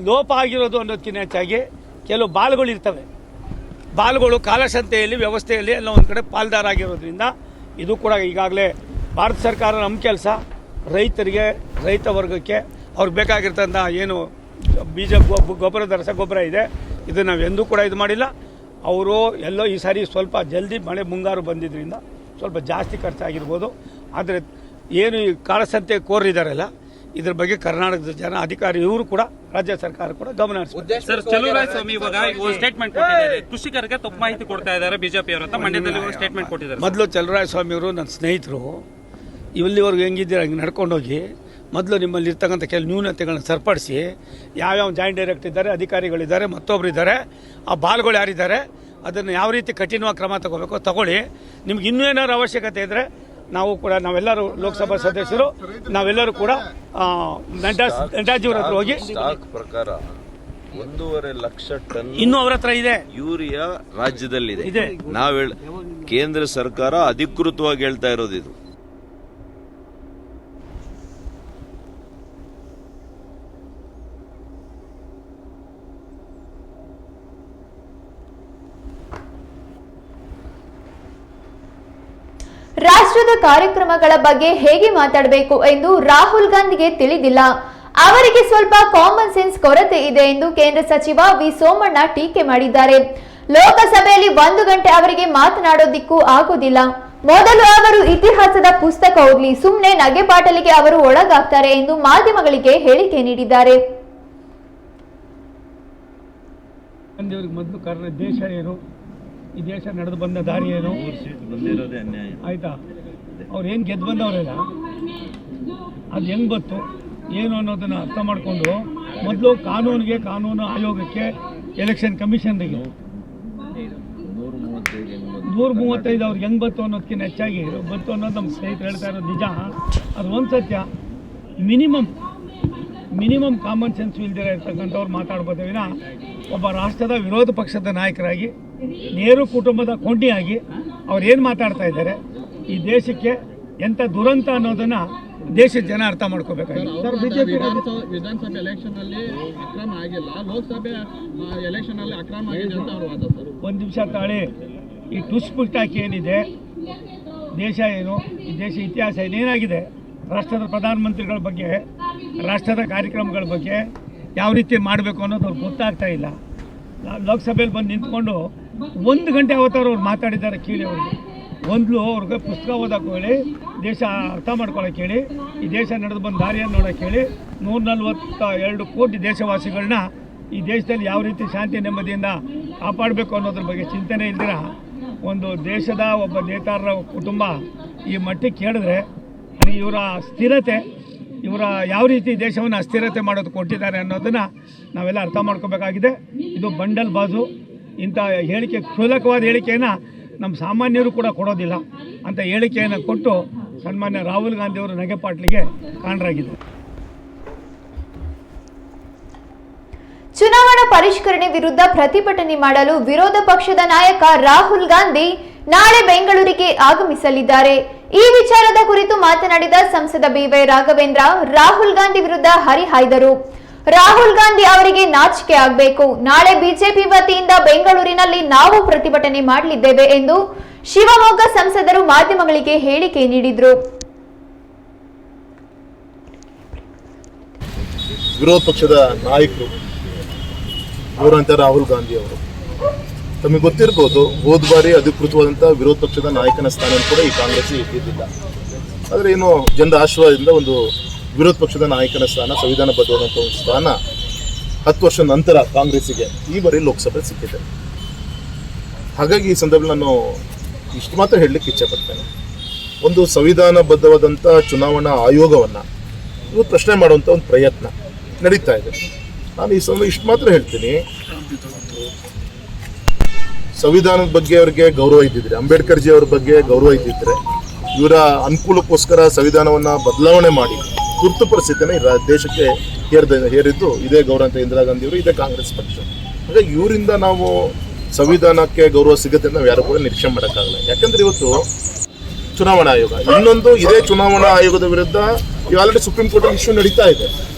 ಲೋಪ ಆಗಿರೋದು ಅನ್ನೋದಕ್ಕಿಂತ ಹೆಚ್ಚಾಗಿ ಕೆಲವು ಬಾಲ್ಗಳು ಇರ್ತವೆ. ಬಾಲ್ಗಳು ಕಾಲಸಂತೆಯಲ್ಲಿ ವ್ಯವಸ್ಥೆಯಲ್ಲಿ ಎಲ್ಲ ಒಂದು ಕಡೆ ಪಾಲ್ದಾರ ಆಗಿರೋದ್ರಿಂದ ಇದು ಕೂಡ ಈಗಾಗಲೇ ಭಾರತ ಸರ್ಕಾರ ನಮ್ಮ ಕೆಲಸ ರೈತರಿಗೆ, ರೈತ ವರ್ಗಕ್ಕೆ ಅವ್ರಿಗೆ ಬೇಕಾಗಿರ್ತಂಥ ಏನು ಬೀಜ ಗೊಬ್ಬರದ ರಸಗೊಬ್ಬರ ಇದೆ, ಇದು ನಾವು ಎಂದೂ ಕೂಡ ಇದು ಮಾಡಿಲ್ಲ. ಅವರು ಎಲ್ಲೋ ಈ ಸಾರಿ ಸ್ವಲ್ಪ ಜಲ್ದಿ ಮಳೆ ಮುಂಗಾರು ಬಂದಿದ್ದರಿಂದ ಸ್ವಲ್ಪ ಜಾಸ್ತಿ ಖರ್ಚಾಗಿರ್ಬೋದು. ಆದರೆ ಏನು ಈ ಕಾಳಸಂತೆ ಕೋರಿದಾರಲ್ಲ, ಇದ್ರ ಬಗ್ಗೆ ಕರ್ನಾಟಕದ ಜನ, ಅಧಿಕಾರಿ, ಇವರು ಕೂಡ ರಾಜ್ಯ ಸರ್ಕಾರ ಕೂಡ ಗಮನ ಹರಿಸಬೇಕು. ಸರ್, ಚಲುವರಾಯ ಸ್ವಾಮಿ ಇವಾಗ ಸ್ಟೇಟ್ಮೆಂಟ್ ಕೊಟ್ಟಿದ್ದಾರೆ, ಕೃಷಿಕರಿಗೆ ತಪ್ಪು ಮಾಹಿತಿ ಕೊಡ್ತಾ ಇದ್ದಾರೆ ಬಿಜೆಪಿ ಅವರು ಅಂತ ಮಂಡ್ಯದಲ್ಲಿ ಸ್ಟೇಟ್ಮೆಂಟ್ ಕೊಟ್ಟಿದ್ದಾರೆ. ಮೊದಲು ಚಲುವರಾಯ ಸ್ವಾಮಿ ಅವರು ನನ್ನ ಸ್ನೇಹಿತರು, ಇಲ್ಲಿವರೆಗೂ ಹೆಂಗಿದ್ದೀರ ಹಂಗೆ ನಡ್ಕೊಂಡೋಗಿ ಮೊದಲು ನಿಮ್ಮಲ್ಲಿ ಇರ್ತಕ್ಕಂಥ ಕೆಲವು ನ್ಯೂನತೆಗಳನ್ನ ಸರಿಪಡಿಸಿ, ಯಾವ್ಯಾವ ಜಾಯಿಂಟ್ ಡೈರೆಕ್ಟ್ ಇದ್ದಾರೆ, ಅಧಿಕಾರಿಗಳಿದ್ದಾರೆ, ಮತ್ತೊಬ್ಬರು ಇದ್ದಾರೆ, ಆ ಬಾಲ್ಗಳು ಯಾರಿದ್ದಾರೆ ಅದನ್ನು ಯಾವ ರೀತಿ ಕಠಿಣವಾಗಿ ಕ್ರಮ ತಗೋಬೇಕು ತಗೊಳ್ಳಿ. ನಿಮ್ಗೆ ಇನ್ನೂ ಏನಾದ್ರು ಅವಶ್ಯಕತೆ ಇದ್ದರೆ ನಾವು ಕೂಡ, ನಾವೆಲ್ಲರೂ ಲೋಕಸಭಾ ಸದಸ್ಯರು, ನಾವೆಲ್ಲರೂ ಕೂಡ ನಡ್ಡಾಜಿಯವರ ಹತ್ರ ಹೋಗಿ ಸ್ಟಾಕ್ ಪ್ರಕಾರ 1.5 ಲಕ್ಷ ಟನ್ ಇನ್ನೂ ಅವ್ರ ಹತ್ರ ಇದೆ ಯೂರಿಯಾ ರಾಜ್ಯದಲ್ಲಿದೆ. ಕೇಂದ್ರ ಸರ್ಕಾರ ಅಧಿಕೃತವಾಗಿ ಹೇಳ್ತಾ ಇರೋದು ಇದು. ರಾಷ್ಟ್ರದ ಕಾರ್ಯಕ್ರಮಗಳ ಬಗ್ಗೆ ಹೇಗೆ ಮಾತಾಡಬೇಕು ಎಂದು ರಾಹುಲ್ ಗಾಂಧಿಗೆ ತಿಳಿದಿಲ್ಲ. ಅವರಿಗೆ ಸ್ವಲ್ಪ ಕಾಮನ್ ಸೆನ್ಸ್ ಕೊರತೆ ಇದೆ ಎಂದು ಕೇಂದ್ರ ಸಚಿವ ವಿ ಸೋಮಣ್ಣ ಟೀಕೆ ಮಾಡಿದ್ದಾರೆ. ಲೋಕಸಭೆಯಲ್ಲಿ 1 ಗಂಟೆ ಅವರಿಗೆ ಮಾತನಾಡೋದಿಕ್ಕೂ ಆಗೋದಿಲ್ಲ. ಮೊದಲು ಅವರು ಇತಿಹಾಸದ ಪುಸ್ತಕ ಓದಲಿ, ಸುಮ್ಮನೆ ನಗೆಪಾಟಲಿಗೆ ಅವರು ಒಳಗಾಗ್ತಾರೆ ಎಂದು ಮಾಧ್ಯಮಗಳಿಗೆ ಹೇಳಿಕೆ ನೀಡಿದ್ದಾರೆ. ಮೊದಲು ಕಾರಣ ದೇಶ ಏನು, ಈ ದೇಶ ನಡೆದು ಬಂದ ದಾರಿ ಏನು, ಆಯ್ತಾ, ಅವ್ರು ಏನು ಗೆದ್ದು ಬಂದವರೆಲ್ಲ ಅದು ಹೆಂಗೆ ಬತ್ತು ಏನು ಅನ್ನೋದನ್ನು ಅರ್ಥ ಮಾಡಿಕೊಂಡು ಮೊದಲು ಕಾನೂನಿಗೆ, ಕಾನೂನು ಆಯೋಗಕ್ಕೆ, ಎಲೆಕ್ಷನ್ ಕಮಿಷನ್ಗೆ 135 ಅವ್ರಿಗೆ ಹೆಂಗೆ ಬತ್ತು ಅನ್ನೋದಕ್ಕಿಂತ ಹೆಚ್ಚಾಗಿ ಬತ್ತು ಅನ್ನೋದು ನಮ್ಮ ಸ್ನೇಹಿತರು ಹೇಳ್ತಾ ಇರೋದು ನಿಜ. ಅದು ಒಂದು ಸತ್ಯ. ಮಿನಿಮಮ್ ಕಾಮನ್ ಸೆನ್ಸ್ ಇಲ್ದಿರ ಇರ್ತಕ್ಕಂಥವ್ರು ಮಾತಾಡ್ಬೋದು ವಿನ ಒಬ್ಬ ರಾಷ್ಟ್ರದ ವಿರೋಧ ಪಕ್ಷದ ನಾಯಕರಾಗಿ, ನೆಹರು ಕುಟುಂಬದ ಕೊಂಡಿಯಾಗಿ ಅವ್ರು ಏನು ಮಾತಾಡ್ತಾ ಇದ್ದಾರೆ, ಈ ದೇಶಕ್ಕೆ ಎಂಥ ದುರಂತ ಅನ್ನೋದನ್ನು ದೇಶದ ಜನ ಅರ್ಥ ಮಾಡ್ಕೋಬೇಕಾಗಿದೆ. ಸರ್, ಬಿಜೆಪಿ ವಿಧಾನಸಭೆ ಎಲೆಕ್ಷನ್ ಅಲ್ಲಿ ಅಕ್ರಮ ಆಗಿಲ್ಲ, ಲೋಕಸಭೆ ಎಲೆಕ್ಷನ್ ಅಲ್ಲಿ ಅಕ್ರಮ ಆಗಿದೆ ಅಂತ ಅವ್ರ ವಾದ. ಸರ್, ಒಂದು ನಿಮಿಷ ತಾಳಿ. ಈ ಟುಸ್ಪುಟಾಕಿ ಏನಿದೆ, ದೇಶ ಏನು, ಈ ದೇಶ ಇತಿಹಾಸ ಏನೇನಾಗಿದೆ, ರಾಷ್ಟ್ರದ ಪ್ರಧಾನಮಂತ್ರಿಗಳ ಬಗ್ಗೆ, ರಾಷ್ಟ್ರದ ಕಾರ್ಯಕ್ರಮಗಳ ಬಗ್ಗೆ ಯಾವ ರೀತಿ ಮಾಡಬೇಕು ಅನ್ನೋದು ಅವ್ರಿಗೆ ಗೊತ್ತಾಗ್ತಾ ಇಲ್ಲ. ಲೋಕಸಭೆಯಲ್ಲಿ ಬಂದು ನಿಂತ್ಕೊಂಡು 1 ಗಂಟೆ ಅವತಾರ ಅವ್ರು ಮಾತಾಡಿದ್ದಾರೆ ಕೇಳಿ. ಅವ್ರಿಗೆ ಅವ್ರಿಗೆ ಪುಸ್ತಕ ಓದೋಕೆ ಹೇಳಿ, ದೇಶ ಅರ್ಥ ಮಾಡ್ಕೊಳ್ಳೋಕೆ ಹೇಳಿ, ಈ ದೇಶ ನಡೆದು ಬಂದ ದಾರಿಯನ್ನು ನೋಡೋಕೆ ಹೇಳಿ, 142 ಕೋಟಿ ದೇಶವಾಸಿಗಳನ್ನ ಈ ದೇಶದಲ್ಲಿ ಯಾವ ರೀತಿ ಶಾಂತಿ ನೆಮ್ಮದಿಯಿಂದ ಕಾಪಾಡಬೇಕು ಅನ್ನೋದ್ರ ಬಗ್ಗೆ ಚಿಂತನೆ ಇಲ್ದಿರ ಒಂದು ದೇಶದ ಒಬ್ಬ ನೇತಾರರ ಕುಟುಂಬ ಈ ಮಟ್ಟಿಗೆ ಕೇಳಿದ್ರೆ ಇವರ ಸ್ಥಿರತೆ, ಇವರ ಯಾವ ರೀತಿ ದೇಶವನ್ನು ಅಸ್ಥಿರತೆ ಮಾಡೋದು ಕೊಟ್ಟಿದ್ದಾರೆ ಅನ್ನೋದನ್ನು ನಾವೆಲ್ಲ ಅರ್ಥ ಮಾಡ್ಕೋಬೇಕಾಗಿದೆ. ಇದು ಬಂಡಲ್ ಬಾಜು. ಇಂಥ ಹೇಳಿಕೆ, ಕ್ಷುಲ್ಲಕವಾದ ಹೇಳಿಕೆಯನ್ನು ನಮ್ಮ ಸಾಮಾನ್ಯರು ಕೂಡ ಕೊಡೋದಿಲ್ಲ ಅಂತ ಹೇಳಿಕೆಯನ್ನು ಕೊಟ್ಟು ಸನ್ಮಾನ್ಯ ರಾಹುಲ್ ಗಾಂಧಿಯವರು ನಗೆಪಾಟ್ಲಿಗೆ ಕಾರಣರಾಗಿದೆ. ಚುನಾವಣಾ ಪರಿಷ್ಕರಣೆ ವಿರುದ್ಧ ಪ್ರತಿಭಟನೆ ಮಾಡಲು ವಿರೋಧ ಪಕ್ಷದ ನಾಯಕ ರಾಹುಲ್ ಗಾಂಧಿ ನಾಳೆ ಬೆಂಗಳೂರಿಗೆ ಆಗಮಿಸಲಿದ್ದಾರೆ. ಈ ವಿಚಾರದ ಕುರಿತು ಮಾತನಾಡಿದ ಸಂಸದ ಬಿವೈ ರಾಘವೇಂದ್ರ ರಾಹುಲ್ ಗಾಂಧಿ ವಿರುದ್ಧ ಹರಿಹಾಯ್ದರು. ರಾಹುಲ್ ಗಾಂಧಿ ಅವರಿಗೆ ನಾಚಿಕೆ ಆಗಬೇಕು. ನಾಳೆ ಬಿಜೆಪಿ ವತಿಯಿಂದ ಬೆಂಗಳೂರಿನಲ್ಲಿ ನಾವು ಪ್ರತಿಭಟನೆ ಮಾಡಲಿದ್ದೇವೆ ಎಂದು ಶಿವಮೊಗ್ಗ ಸಂಸದರು ಮಾಧ್ಯಮಗಳಿಗೆ ಹೇಳಿಕೆ ನೀಡಿದರು. ವಿರೋಧ ಪಕ್ಷದ ನಾಯಕರು ಅವರಂತ ರಾಹುಲ್ ಗಾಂಧಿ ಅವರು, ತಮಗೆ ಗೊತ್ತಿರ್ಬೋದು, ಹೋದ ಬಾರಿ ಅಧಿಕೃತವಾದಂಥ ವಿರೋಧ ಪಕ್ಷದ ನಾಯಕನ ಸ್ಥಾನ ಕೂಡ ಈ ಕಾಂಗ್ರೆಸ್ ಇದ್ದಿದ್ದಿಲ್ಲ. ಆದರೆ ಏನು ಜನರ ಆಶೀರ್ವಾದದಿಂದ ಒಂದು ವಿರೋಧ ಪಕ್ಷದ ನಾಯಕನ ಸ್ಥಾನ, ಸಂವಿಧಾನಬದ್ಧವಾದಂಥ ಒಂದು ಸ್ಥಾನ 10 ವರ್ಷ ನಂತರ ಕಾಂಗ್ರೆಸ್ಸಿಗೆ ಈ ಬಾರಿ ಲೋಕಸಭೆ ಸಿಕ್ಕಿದೆ. ಹಾಗಾಗಿ ಈ ಸಂದರ್ಭದಲ್ಲಿ ನಾನು ಇಷ್ಟು ಮಾತ್ರ ಹೇಳಲಿಕ್ಕೆ ಇಚ್ಛೆಪಡ್ತೇನೆ. ಒಂದು ಸಂವಿಧಾನಬದ್ಧವಾದಂಥ ಚುನಾವಣಾ ಆಯೋಗವನ್ನು ಇವು ಪ್ರಶ್ನೆ ಮಾಡುವಂಥ ಒಂದು ಪ್ರಯತ್ನ ನಡೀತಾ ಇದೆ. ನಾನು ಈ ಸಮಯ ಇಷ್ಟು ಮಾತ್ರ ಹೇಳ್ತೀನಿ, ಸಂವಿಧಾನದ ಬಗ್ಗೆ ಅವ್ರಿಗೆ ಗೌರವ ಇದ್ದಿದ್ರೆ, ಅಂಬೇಡ್ಕರ್ ಜಿ ಅವ್ರ ಬಗ್ಗೆ ಗೌರವ ಇದ್ದಿದ್ರೆ, ಇವರ ಅನುಕೂಲಕ್ಕೋಸ್ಕರ ಸಂವಿಧಾನವನ್ನು ಬದಲಾವಣೆ ಮಾಡಿ ತುರ್ತು ಪರಿಸ್ಥಿತಿಯನ್ನು ದೇಶಕ್ಕೆ ಹೇರಿದ್ದು ಇದೇ ಗೌರವಂತ ಇಂದಿರಾ ಗಾಂಧಿ ಅವರು, ಇದೇ ಕಾಂಗ್ರೆಸ್ ಪಕ್ಷ. ಹಾಗಾಗಿ ಇವರಿಂದ ನಾವು ಸಂವಿಧಾನಕ್ಕೆ ಗೌರವ ಸಿಗುತ್ತೆ ಅಂತ ನಾವು ಯಾರು ಕೂಡ ನಿರೀಕ್ಷೆ ಮಾಡೋಕ್ಕಾಗಲ್ಲ. ಯಾಕಂದ್ರೆ ಇವತ್ತು ಚುನಾವಣಾ ಆಯೋಗ, ಇನ್ನೊಂದು ಇದೇ ಚುನಾವಣಾ ಆಯೋಗದ ವಿರುದ್ಧ ಈಗ ಆಲ್ರೆಡಿ ಸುಪ್ರೀಂ ಕೋರ್ಟಲ್ಲಿ ಇಶ್ಯೂ ನಡೀತಾ ಇದೆ,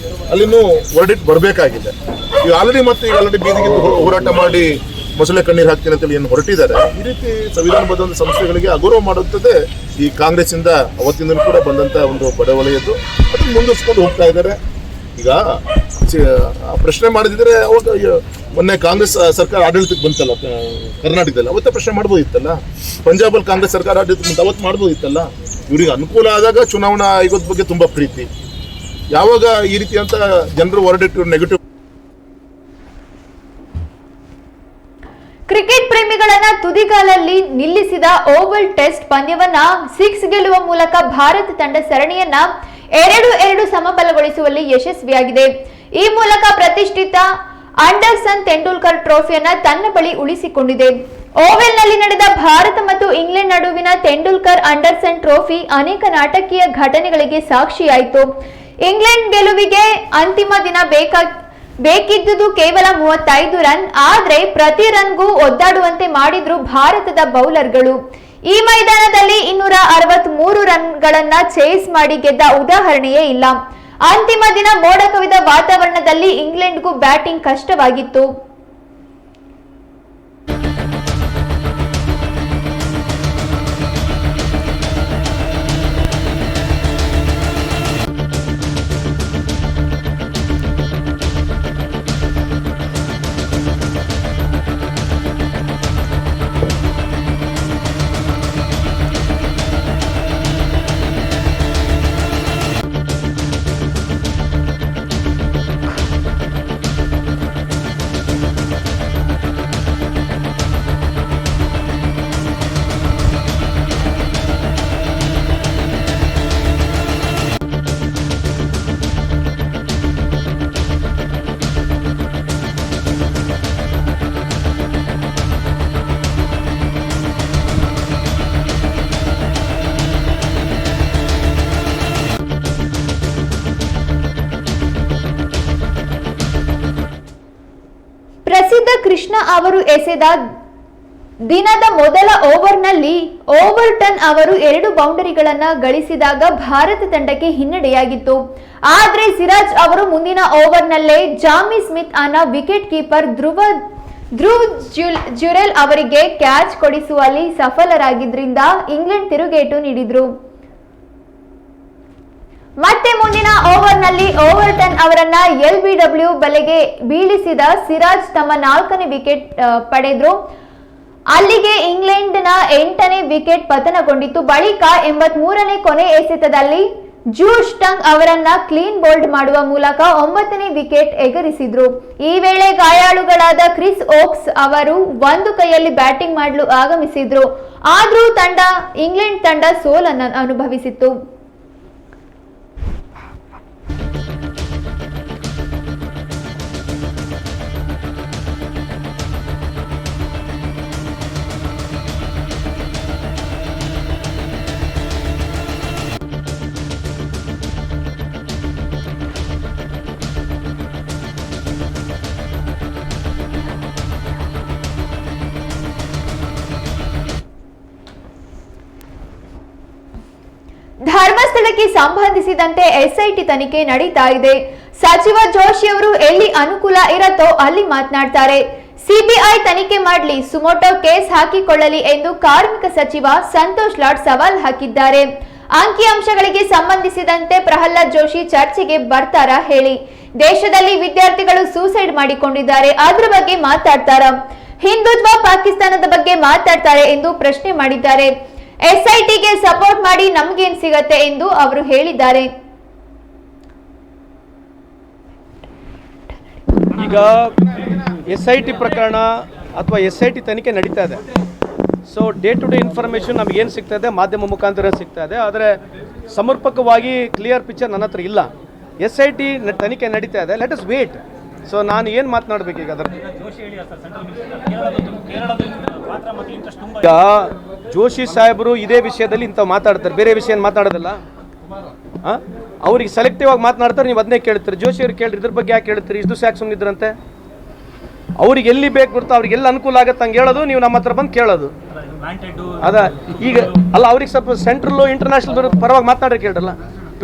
ಅಲ್ಲಿನೂ ವರ್ಡಿಟ್ ಬರಬೇಕಾಗಿದೆ. ಈಗ ಆಲ್ರೆಡಿ ಬೀದಿಗೆ ಹೋರಾಟ ಮಾಡಿ ಮೊಸಳೆ ಕಣ್ಣೀರು ಹಾಕ್ತೀನಿ ಅಂತೇಳಿ ಏನು ಹೊರಟಿದ್ದಾರೆ. ಈ ರೀತಿ ಸಂವಿಧಾನಬದ್ಧ ಸಂಸ್ಥೆಗಳಿಗೆ ಅಗೌರವ ಮಾಡುತ್ತದೆ ಈ ಕಾಂಗ್ರೆಸ್ಸಿಂದ ಅವತ್ತಿಂದ ಕೂಡ ಬಂದಂಥ ಒಂದು ಬಡವಲಯದ್ದು. ಅದನ್ನು ಮುಂದುವರಿಸ್ಕೊಂಡು ಹೋಗ್ತಾ ಇದ್ದಾರೆ. ಈಗ ಪ್ರಶ್ನೆ ಮಾಡಿದ್ರೆ ಅವಾಗ ಮೊನ್ನೆ ಕಾಂಗ್ರೆಸ್ ಸರ್ಕಾರ ಆಡಳಿತಕ್ಕೆ ಬಂತಲ್ಲ ಕರ್ನಾಟಕದಲ್ಲಿ, ಅವತ್ತೇ ಪ್ರಶ್ನೆ ಮಾಡ್ಬೋದಿತ್ತಲ್ಲ. ಪಂಜಾಬಲ್ಲಿ ಕಾಂಗ್ರೆಸ್ ಸರ್ಕಾರ ಆಡಳಿತಕ್ಕೆ ಬಂತು, ಅವತ್ತು ಮಾಡ್ಬೋದಿತ್ತಲ್ಲ. ಇವರಿಗೆ ಅನುಕೂಲ ಆದಾಗ ಚುನಾವಣಾ ಆಯೋಗದ ಬಗ್ಗೆ ತುಂಬ ಪ್ರೀತಿ, ಯಾವಾಗ ಈ ರೀತಿ ಅಂತ ಜನರು ಹೊರಡಿಟ್ಟು ನೆಗೆಟಿವ್. ಕ್ರಿಕೆಟ್ ಪ್ರೇಮಿಗಳನ್ನ ತುದಿಗಾಲಲ್ಲಿ ನಿಲ್ಲಿಸಿದ ಓವಲ್ ಟೆಸ್ಟ್ ಪಂದ್ಯವನ್ನ 6 ಗೆಲ್ಲುವ ಮೂಲಕ ಭಾರತ ತಂಡ ಸರಣಿಯನ್ನ 2-2 ಸಮಬಲಗೊಳಿಸುವಲ್ಲಿ ಯಶಸ್ವಿಯಾಗಿದೆ. ಈ ಮೂಲಕ ಪ್ರತಿಷ್ಠಿತ ಆಂಡರ್ಸನ್ ತೆಂಡೂಲ್ಕರ್ ಟ್ರೋಫಿಯನ್ನ ತನ್ನ ಬಳಿ ಉಳಿಸಿಕೊಂಡಿದೆ. ಓವೆಲ್ನಲ್ಲಿ ನಡೆದ ಭಾರತ ಮತ್ತು ಇಂಗ್ಲೆಂಡ್ ನಡುವಿನ ತೆಂಡೂಲ್ಕರ್ ಆಂಡರ್ಸನ್ ಟ್ರೋಫಿ ಅನೇಕ ನಾಟಕೀಯ ಘಟನೆಗಳಿಗೆ ಸಾಕ್ಷಿಯಾಯಿತು. ಇಂಗ್ಲೆಂಡ್ ಗೆಲುವಿಗೆ ಅಂತಿಮ ದಿನ ಬೇಕಿದ್ದುದು ಕೇವಲ 35 ರನ್. ಆದ್ರೆ ಪ್ರತಿ ರನ್ಗೂ ಒದ್ದಾಡುವಂತೆ ಮಾಡಿದ್ರು ಭಾರತದ ಬೌಲರ್ಗಳು. ಈ ಮೈದಾನದಲ್ಲಿ 263 ರನ್ಗಳನ್ನ ಚೇಸ್ ಮಾಡಿ ಗೆದ್ದ ಉದಾಹರಣೆಯೇ ಇಲ್ಲ. ಅಂತಿಮ ದಿನ ಮೋಡ ಕವಿದ ವಾತಾವರಣದಲ್ಲಿ ಇಂಗ್ಲೆಂಡ್ಗೂ ಬ್ಯಾಟಿಂಗ್ ಕಷ್ಟವಾಗಿತ್ತು. ಪ್ರಸಿದ್ಧ ಕೃಷ್ಣ ಅವರು ಎಸೆದ ದಿನದ ಮೊದಲ ಓವರ್ನಲ್ಲಿ ಓವರ್ಟನ್ ಅವರು 2 ಬೌಂಡರಿಗಳನ್ನ ಗಳಿಸಿದಾಗ ಭಾರತ ತಂಡಕ್ಕೆ ಹಿನ್ನಡೆಯಾಗಿತ್ತು. ಆದ್ರೆ ಸಿರಾಜ್ ಅವರು ಮುಂದಿನ ಓವರ್ನಲ್ಲೇ ಜಾಮಿ ಸ್ಮಿತ್ ಅನ್ನ ವಿಕೆಟ್ ಕೀಪರ್ ಧ್ರುವ್ ಜುರೆಲ್ ಅವರಿಗೆ ಕ್ಯಾಚ್ ಕೊಡಿಸುವಲ್ಲಿ ಸಫಲರಾಗಿದ್ರಿಂದ ಇಂಗ್ಲೆಂಡ್ ತಿರುಗೇಟು ನೀಡಿದ್ರು. ಮತ್ತೆ ಮುಂದಿನ ಓವರ್ನಲ್ಲಿ ಓವರ್ಟನ್ ಅವರನ್ನ LBW ಬಲೆಗೆ ಬೀಳಿಸಿದ ಸಿರಾಜ್ ತಮ್ಮ 4ನೇ ವಿಕೆಟ್ ಪಡೆದ್ರು. ಅಲ್ಲಿಗೆ ಇಂಗ್ಲೆಂಡ್ನ 8ನೇ ವಿಕೆಟ್ ಪತನಗೊಂಡಿತು. ಬಳಿಕ 83ನೇ ಕೊನೆ ಎಸೆತದಲ್ಲಿ ಜೂಡ್ ಸ್ಟಂಗ್ ಅವರನ್ನ ಕ್ಲೀನ್ ಬೋಲ್ಡ್ ಮಾಡುವ ಮೂಲಕ 9ನೇ ವಿಕೆಟ್ ಎಗರಿಸಿದ್ರು. ಈ ವೇಳೆ ಗಾಯಾಳುಗಳಾದ ಕ್ರಿಸ್ ಓಕ್ಸ್ ಅವರು ಒಂದು ಕೈಯಲ್ಲಿ ಬ್ಯಾಟಿಂಗ್ ಮಾಡಲು ಆಗಮಿಸಿದ್ರು. ಆದರೂ ಇಂಗ್ಲೆಂಡ್ ತಂಡ ಸೋಲನ್ನು ಅನುಭವಿಸಿತ್ತು. ಧರ್ಮಸ್ಥಳಕ್ಕೆ ಸಂಬಂಧಿಸಿದಂತೆ ಎಸ್ಐಟಿ ತನಿಖೆ ನಡೀತಾ ಇದೆ. ಸಚಿವ ಜೋಶಿ ಅವರು ಎಲ್ಲಿ ಅನುಕೂಲ ಇರತ್ತೋ ಅಲ್ಲಿ ಮಾತನಾಡ್ತಾರೆ. ಸಿಬಿಐ ತನಿಖೆ ಮಾಡಲಿ, ಸುಮೋಟೋ ಕೇಸ್ ಹಾಕಿಕೊಳ್ಳಲಿ ಎಂದು ಕಾರ್ಮಿಕ ಸಚಿವ ಸಂತೋಷ್ ಲಾಡ್ ಸವಾಲ್ ಹಾಕಿದ್ದಾರೆ. ಅಂಕಿಅಂಶಗಳಿಗೆ ಸಂಬಂಧಿಸಿದಂತೆ ಪ್ರಹ್ಲಾದ್ ಜೋಶಿ ಚರ್ಚೆಗೆ ಬರ್ತಾರಾ ಹೇಳಿ? ದೇಶದಲ್ಲಿ ವಿದ್ಯಾರ್ಥಿಗಳು ಸೂಸೈಡ್ ಮಾಡಿಕೊಂಡಿದ್ದಾರೆ, ಅದ್ರ ಬಗ್ಗೆ ಮಾತಾಡ್ತಾರ? ಹಿಂದುತ್ವ ಪಾಕಿಸ್ತಾನದ ಬಗ್ಗೆ ಮಾತಾಡ್ತಾರೆ ಎಂದು ಪ್ರಶ್ನೆ ಮಾಡಿದ್ದಾರೆ. ಎಸ್ಐಟಿಗೆ ಸಪೋರ್ಟ್ ಮಾಡಿ ನಮಗೇನ್ ಸಿಗತ್ತೆ ಎಂದು ಅವರು ಹೇಳಿದ್ದಾರೆ. ಈಗ SIT ಪ್ರಕರಣ ಅಥವಾ SIT ತನಿಖೆ ನಡೀತಾ ಇದೆ. So day to day information ನಮಗೇನು ಸಿಗ್ತಾ ಇದೆ ಮಾಧ್ಯಮ ಮುಖಾಂತರ ಸಿಗ್ತಾ ಇದೆ. ಆದರೆ ಸಮರ್ಪಕವಾಗಿ ಕ್ಲಿಯರ್ ಪಿಕ್ಚರ್ ನನ್ನ ಹತ್ರ ಇಲ್ಲ. SIT ತನಿಖೆ ನಡೀತಾ ಇದೆ, ಲೆಟ್ ಅಸ್ ವೇಟ್. ಸೊ ನಾನು ಏನು ಮಾತನಾಡಬೇಕು ಈಗ ಅದರ ಈಗ ಜೋಶಿ ಸಾಹೇಬರು ಇದೇ ವಿಷಯದಲ್ಲಿ ಇಂಥ ಮಾತಾಡ್ತಾರೆ, ಬೇರೆ ವಿಷಯ ಮಾತಾಡೋದಲ್ಲ. ಅವ್ರಿಗೆ ಸೆಲೆಕ್ಟಿವ್ ಆಗಿ ಮಾತನಾಡ್ತಾರೆ, ನೀವು ಅದನ್ನೇ ಕೇಳ್ತೀರಿ. ಜೋಶಿ ಅವ್ರಿಗೆ ಕೇಳ್ರಿ, ಇದ್ರ ಬಗ್ಗೆ ಯಾಕೆ ಕೇಳ್ತೀರಿ? ಇಷ್ಟು ಯಾಕೆ ಸುಮ್ಮನಿದ್ರಂತೆ? ಅವ್ರಿಗೆ ಎಲ್ಲಿ ಬೇಕು ಗೊತ್ತಾ, ಅವ್ರಿಗೆ ಎಲ್ಲಿ ಅನುಕೂಲ ಆಗುತ್ತೆ ಹಂಗೆ ಹೇಳೋದು, ನೀವು ನಮ್ಮ ಹತ್ರ ಬಂದು ಕೇಳೋದು. ಅದ ಈಗ ಅಲ್ಲ, ಅವ್ರಿಗೆ ಸ್ವಲ್ಪ ಸೆಂಟ್ರಲ್ಲು ಇಂಟರ್ನ್ಯಾಷನಲ್ ಪರವಾಗಿ ಮಾತನಾಡ್ರಿ ಕೇಳ್ರಲ್ಲ.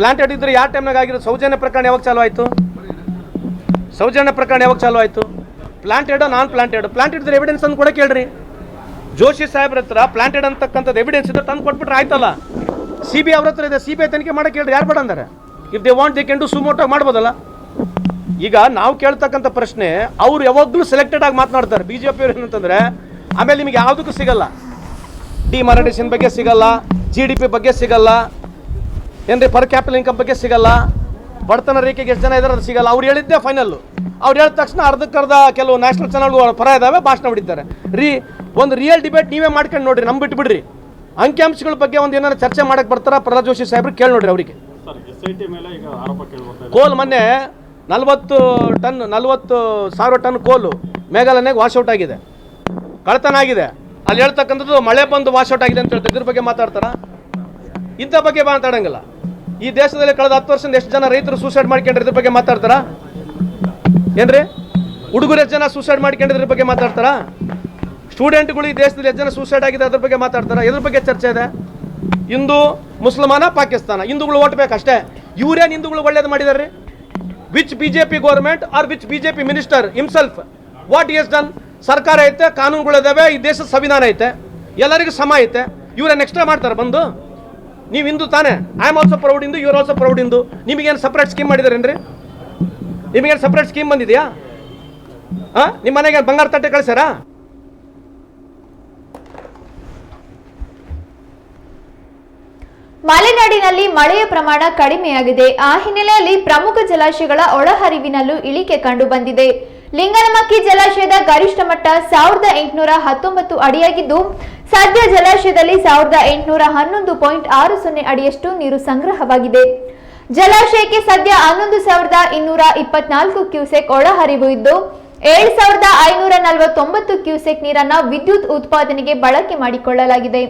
ಪ್ಲಾಂಟೆಡ್ ಇದ್ರೆ ಯಾವ ಟೈಮ್ನಾಗ ಆಗಿರೋದು? ಸೌಜನ್ಯ ಪ್ರಕರಣ ಯಾವಾಗ ಚಾಲು ಆಯಿತು? ಸೌಜನ್ಯ ಪ್ರಕರಣ ಯಾವಾಗ ಚಾಲು ಆಯಿತು? ಪ್ಲಾಂಟೆಡ್ ನಾನ್ ಪ್ಲಾಂಟೆಡ್ ಇದ್ರೆ ಎವಿಡೆನ್ಸ್ ಅಂತ ಕೂಡ ಕೇಳ್ರಿ. ಜೋಶಿ ಸಾಹೇಬ್ರ ಹತ್ರ ಪ್ಲಾಂಟೆಡ್ ಅಂತಕ್ಕಂಥದ್ದು ಎವಿಡೆನ್ಸ್ ಇದ್ರೆ ತಂದು ಕೊಟ್ಬಿಟ್ರೆ ಆಯ್ತಲ್ಲ. CBI ಅವ್ರ ಹತ್ರ ಇದೆ, CBI ತನಿಖೆ ಮಾಡಕ್ಕೆ ಹೇಳ್ರಿ, ಯಾರು ಬೇಡ ಅಂದರೆ? If they want they can do suo motu ಮಾಡ್ಬೋದಲ್ಲ. ಈಗ ನಾವು ಕೇಳ್ತಕ್ಕಂಥ ಪ್ರಶ್ನೆ, ಅವ್ರು ಯಾವಾಗಲೂ ಸೆಲೆಕ್ಟೆಡ್ ಆಗಿ ಮಾತನಾಡ್ತಾರೆ. BJP ಅವ್ರು ಏನಂತಂದರೆ ಆಮೇಲೆ ನಿಮಗೆ ಯಾವುದಕ್ಕೂ ಸಿಗಲ್ಲ. ಡಿಮಾನಿಟೇಷನ್ ಬಗ್ಗೆ ಸಿಗಲ್ಲ, GDP ಬಗ್ಗೆ ಸಿಗಲ್ಲ, ಏನ್ರಿ ಪರ್ ಕ್ಯಾಪಿಟಲ್ ಇನ್ಕಮ್ ಬಗ್ಗೆ ಸಿಗಲ್ಲ, ಬಡತನ ರೇಖೆಗೆ ಎಷ್ಟು ಜನ ಇದ್ದಾರೆ ಅದು ಸಿಗಲ್ಲ. ಅವ್ರು ಹೇಳಿದ್ದೆ ಫೈನಲ್ಲು. ಅವ್ರು ಹೇಳಿದ ತಕ್ಷಣ ಅರ್ಧಕ್ಕರ್ಧ ಕೆಲವು ನ್ಯಾಷನಲ್ ಚಾನಲ್ಗಳು ಪರ ಇದ್ದಾವೆ, ಭಾಷಣ ಹೊಡಿತಾರೆ. ಒಂದು ರಿಯಲ್ ಡಿಬೇಟ್ ನೀವೇ ಮಾಡ್ಕೊಂಡು ನೋಡ್ರಿ, ನಮ್ಮ ಬಿಟ್ಬಿಡ್ರಿ. ಅಂಕಿಅಂಶಗಳ ಬಗ್ಗೆ ಒಂದು ಏನಾರು ಚರ್ಚೆ ಮಾಡಕ್ಕೆ ಬರ್ತಾರ ಪ್ರಹ್ಲಾದ್ ಜೋಶಿ ಸಾಹೇಬ್ರು, ಕೇಳಿ ನೋಡ್ರಿ ಅವರಿಗೆ. ಕೋಲ್ ಮೊನ್ನೆ 40,000 ಟನ್ ಕೋಲು ಮೇಘಾಲಯನಾಗ ವಾಶ್ಔಟ್ ಆಗಿದೆ, ಕಳ್ತನ ಆಗಿದೆ. ಅಲ್ಲಿ ಹೇಳ್ತಕ್ಕಂಥದ್ದು ಮಳೆ ಬಂದು ವಾಶ್ಔಟ್ ಆಗಿದೆ ಅಂತ ಹೇಳ್ತಾರೆ. ಇದ್ರ ಬಗ್ಗೆ ಮಾತಾಡ್ತಾರ? ಇಂಥ ಬಗ್ಗೆ ಮಾತಾಡಂಗಿಲ್ಲ. ಈ ದೇಶದಲ್ಲಿ ಕಳೆದ 10 ವರ್ಷದಿಂದ ಎಷ್ಟು ಜನ ರೈತರು ಸೂಸೈಡ್ ಮಾಡ್ಕೊಂಡ್ರೆ ಇದ್ರ ಬಗ್ಗೆ ಮಾತಾಡ್ತಾರ? ಏನ್ರಿ ಹುಡುಗರು ಎಷ್ಟು ಜನ ಸೂಸೈಡ್ ಮಾಡ್ಕೊಂಡಿದ್ರ ಬಗ್ಗೆ ಮಾತಾಡ್ತಾರ? ಸ್ಟೂಡೆಂಟ್ಗಳು ಈ ದೇಶದಲ್ಲಿ ಎಷ್ಟು ಜನ ಸೂಸೈಡ್ ಆಗಿದೆ ಅದ್ರ ಬಗ್ಗೆ ಮಾತಾಡ್ತಾರ? ಇದ್ರ ಬಗ್ಗೆ ಚರ್ಚೆ ಇದೆ. ಹಿಂದೂ ಮುಸಲ್ಮಾನ ಪಾಕಿಸ್ತಾನ, ಹಿಂದೂಗಳು ಓಟ್ ಬೇಕಷ್ಟೇ. ಇವ್ರೇನು ಹಿಂದೂಗಳು ಒಳ್ಳೇದು ಮಾಡಿದಾರೆ? Which BJP government or which BJP minister himself what is done? ಸರ್ಕಾರ ಐತೆ, ಕಾನೂನುಗಳಿದಾವೆ, ಈ ದೇಶದ ಸಂವಿಧಾನ ಐತೆ, ಎಲ್ಲರಿಗೂ ಸಮ ಐತೆ. ಇವ್ರೇನು ಎಕ್ಸ್ಟ್ರಾ ಮಾಡ್ತಾರೆ ಬಂದು? ನೀವು ಹಿಂದೂ ತಾನೆ, I am also proud Hindu, you are also proud Hindu. ನಿಮಗೇನು ಸಪ್ರೇಟ್ ಸ್ಕೀಮ್ ಮಾಡಿದಾರೇನ್ರಿ? ನಿಮಗೇನು ಸಪ್ರೇಟ್ ಸ್ಕೀಮ್ ಬಂದಿದೆಯಾ? ನಿಮ್ಮ ಮನೆಗೆ ಬಂಗಾರ ತಟ್ಟೆ ಕಳಿಸ್ಯಾರಾ? ಮಲೆನಾಡಿನಲ್ಲಿ ಮಳೆಯ ಪ್ರಮಾಣ ಕಡಿಮೆಯಾಗಿದೆ. ಆ ಹಿನ್ನೆಲೆಯಲ್ಲಿ ಪ್ರಮುಖ ಜಲಾಶಯಗಳ ಒಳಹರಿವಿನಲ್ಲೂ ಇಳಿಕೆ ಕಂಡು ಬಂದಿದೆ. ಲಿಂಗನಮಕ್ಕಿ ಜಲಾಶಯದ ಗರಿಷ್ಠ ಮಟ್ಟ 1819 ಅಡಿಯಾಗಿದ್ದು, ಸದ್ಯ ಜಲಾಶಯದಲ್ಲಿ 1811.60 ಅಡಿಯಷ್ಟು ನೀರು ಸಂಗ್ರಹವಾಗಿದೆ. ಜಲಾಶಯಕ್ಕೆ ಸದ್ಯ 11,224 ಕ್ಯೂಸೆಕ್ ಒಳಹರಿವು ಇದ್ದು, 7,549 ಕ್ಯೂಸೆಕ್ ನೀರನ್ನು ವಿದ್ಯುತ್ ಉತ್ಪಾದನೆಗೆ ಬಳಕೆ ಮಾಡಿಕೊಳ್ಳಲಾಗಿದೆ.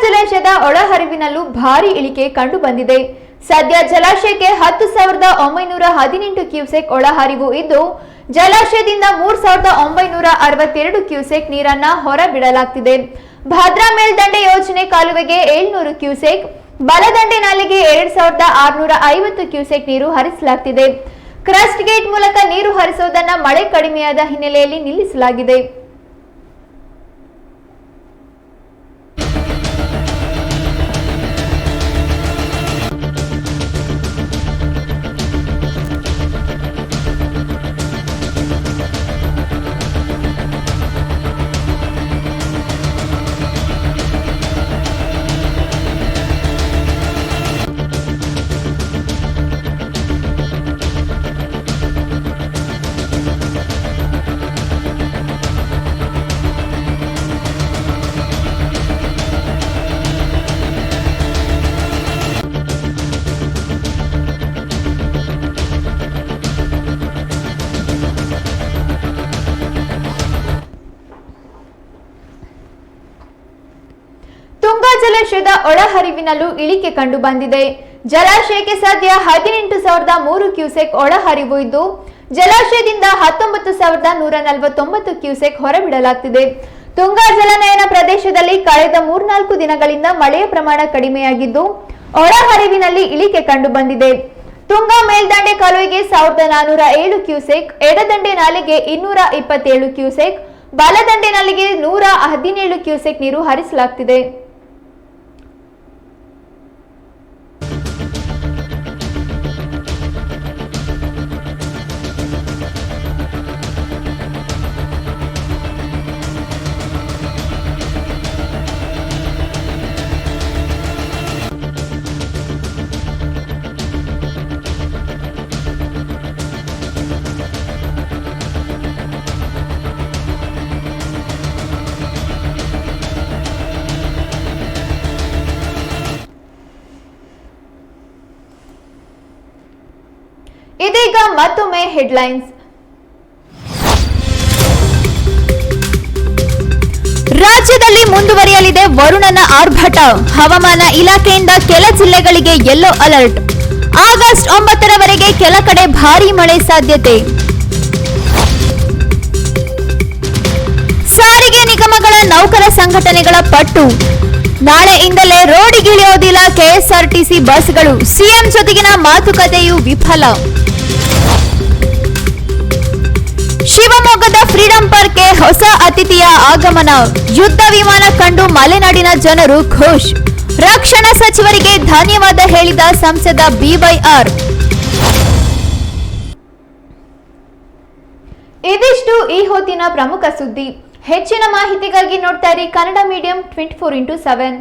ಜಲಾಶಯದ ಒಳಹರಿವಿನಲ್ಲೂ ಭಾರಿ ಇಳಿಕೆ ಕಂಡುಬಂದಿದೆ. ಸದ್ಯ ಜಲಾಶಯಕ್ಕೆ 10,918 ಕ್ಯೂಸೆಕ್ ಒಳಹರಿವು ಇದ್ದು, ಜಲಾಶಯದಿಂದ 3,962 ಕ್ಯೂಸೆಕ್ ನೀರನ್ನ ಹೊರಬಿಡಲಾಗ್ತಿದೆ. ಭದ್ರಾ ಮೇಲ್ದಂಡೆ ಯೋಜನೆ ಕಾಲುವೆಗೆ 700 ಕ್ಯೂಸೆಕ್, ಬಲದಂಡೆ ನಾಲೆಗೆ 2,650 ಕ್ಯೂಸೆಕ್ ನೀರು ಹರಿಸಲಾಗ್ತಿದೆ. ಕ್ರಸ್ಟ್ ಗೇಟ್ ಮೂಲಕ ನೀರು ಹರಿಸುವುದನ್ನು ಮಳೆ ಕಡಿಮೆಯಾದ ಹಿನ್ನೆಲೆಯಲ್ಲಿ ನಿಲ್ಲಿಸಲಾಗಿದೆ. ತುಂಗಾ ಜಲಾಶಯದ ಒಳಹರಿವಿನಲ್ಲೂ ಇಳಿಕೆ ಕಂಡು ಬಂದಿದೆ. ಜಲಾಶಯಕ್ಕೆ ಸದ್ಯ 18,003 ಕ್ಯೂಸೆಕ್ ಒಳಹರಿವು ಇದ್ದು, ಜಲಾಶಯದಿಂದ 19,149 ಕ್ಯೂಸೆಕ್ ಹೊರಬಿಡಲಾಗ್ತಿದೆ. ತುಂಗಾ ಜಲನಯನ ಪ್ರದೇಶದಲ್ಲಿ ಕಳೆದ 3-4 ದಿನಗಳಿಂದ ಮಳೆಯ ಪ್ರಮಾಣ ಕಡಿಮೆಯಾಗಿದ್ದು, ಒಳಹರಿವಿನಲ್ಲಿ ಇಳಿಕೆ ಕಂಡು ಬಂದಿದೆ. ತುಂಗಾ ಮೇಲ್ದಂಡೆ ಕಾಲುವೆಗೆ 1,407 ಕ್ಯೂಸೆಕ್, ಎಡದಂಡೆ ನಾಲೆಗೆ 227 ಕ್ಯೂಸೆಕ್, ಬಲದಂಡೆ ನಾಲೆಗೆ 117 ಕ್ಯೂಸೆಕ್ ನೀರು ಹರಿಸಲಾಗ್ತಿದೆ. ಇದೀಗ ಮತ್ತೊಮ್ಮೆ ಹೆಡ್ಲೈನ್ಸ್. ರಾಜ್ಯದಲ್ಲಿ ಮುಂದುವರಿಯಲಿದೆ ವರುಣನ ಆರ್ಭಟ. ಹವಾಮಾನ ಇಲಾಖೆಯಿಂದ ಕೆಲ ಜಿಲ್ಲೆಗಳಿಗೆ ಯೆಲ್ಲೋ ಅಲರ್ಟ್. ಆಗಸ್ಟ್ 9ರವರೆಗೆ ಕೆಲ ಕಡೆ ಭಾರೀ ಮಳೆ ಸಾಧ್ಯತೆ. ಸಾರಿಗೆ ನಿಗಮಗಳ ನೌಕರ ಸಂಘಟನೆಗಳ ಪಟ್ಟು. ನಾಳೆಯಿಂದಲೇ ರೋಡಿಗಿಳಿಯೋದಿಲ್ಲ ಕೆಎಸ್ಆರ್ಟಿಸಿ ಬಸ್ಗಳು. ಸಿಎಂ ಜೊತೆಗಿನ ಮಾತುಕತೆಯು ವಿಫಲ. ಶಿವಮೊಗ್ಗದ ಫ್ರೀಡಂ ಪಾರ್ಕ್ಗೆ ಹೊಸ ಅತಿಥಿಯ ಆಗಮನ. ಯುದ್ಧ ವಿಮಾನ ಕಂಡು ಮಲೆನಾಡಿನ ಜನರು ಖುಷ್. ರಕ್ಷಣಾ ಸಚಿವರಿಗೆ ಧನ್ಯವಾದ ಹೇಳಿದ ಸಂಸದ ಬಿವೈಆರ್. ಇದಿಷ್ಟು ಈ ಹೊತ್ತಿನ ಪ್ರಮುಖ ಸುದ್ದಿ. ಹೆಚ್ಚಿನ ಮಾಹಿತಿಗಾಗಿ ನೋಡ್ತಾ ಇರಿ ಕನ್ನಡ ಮೀಡಿಯಂ 24x7.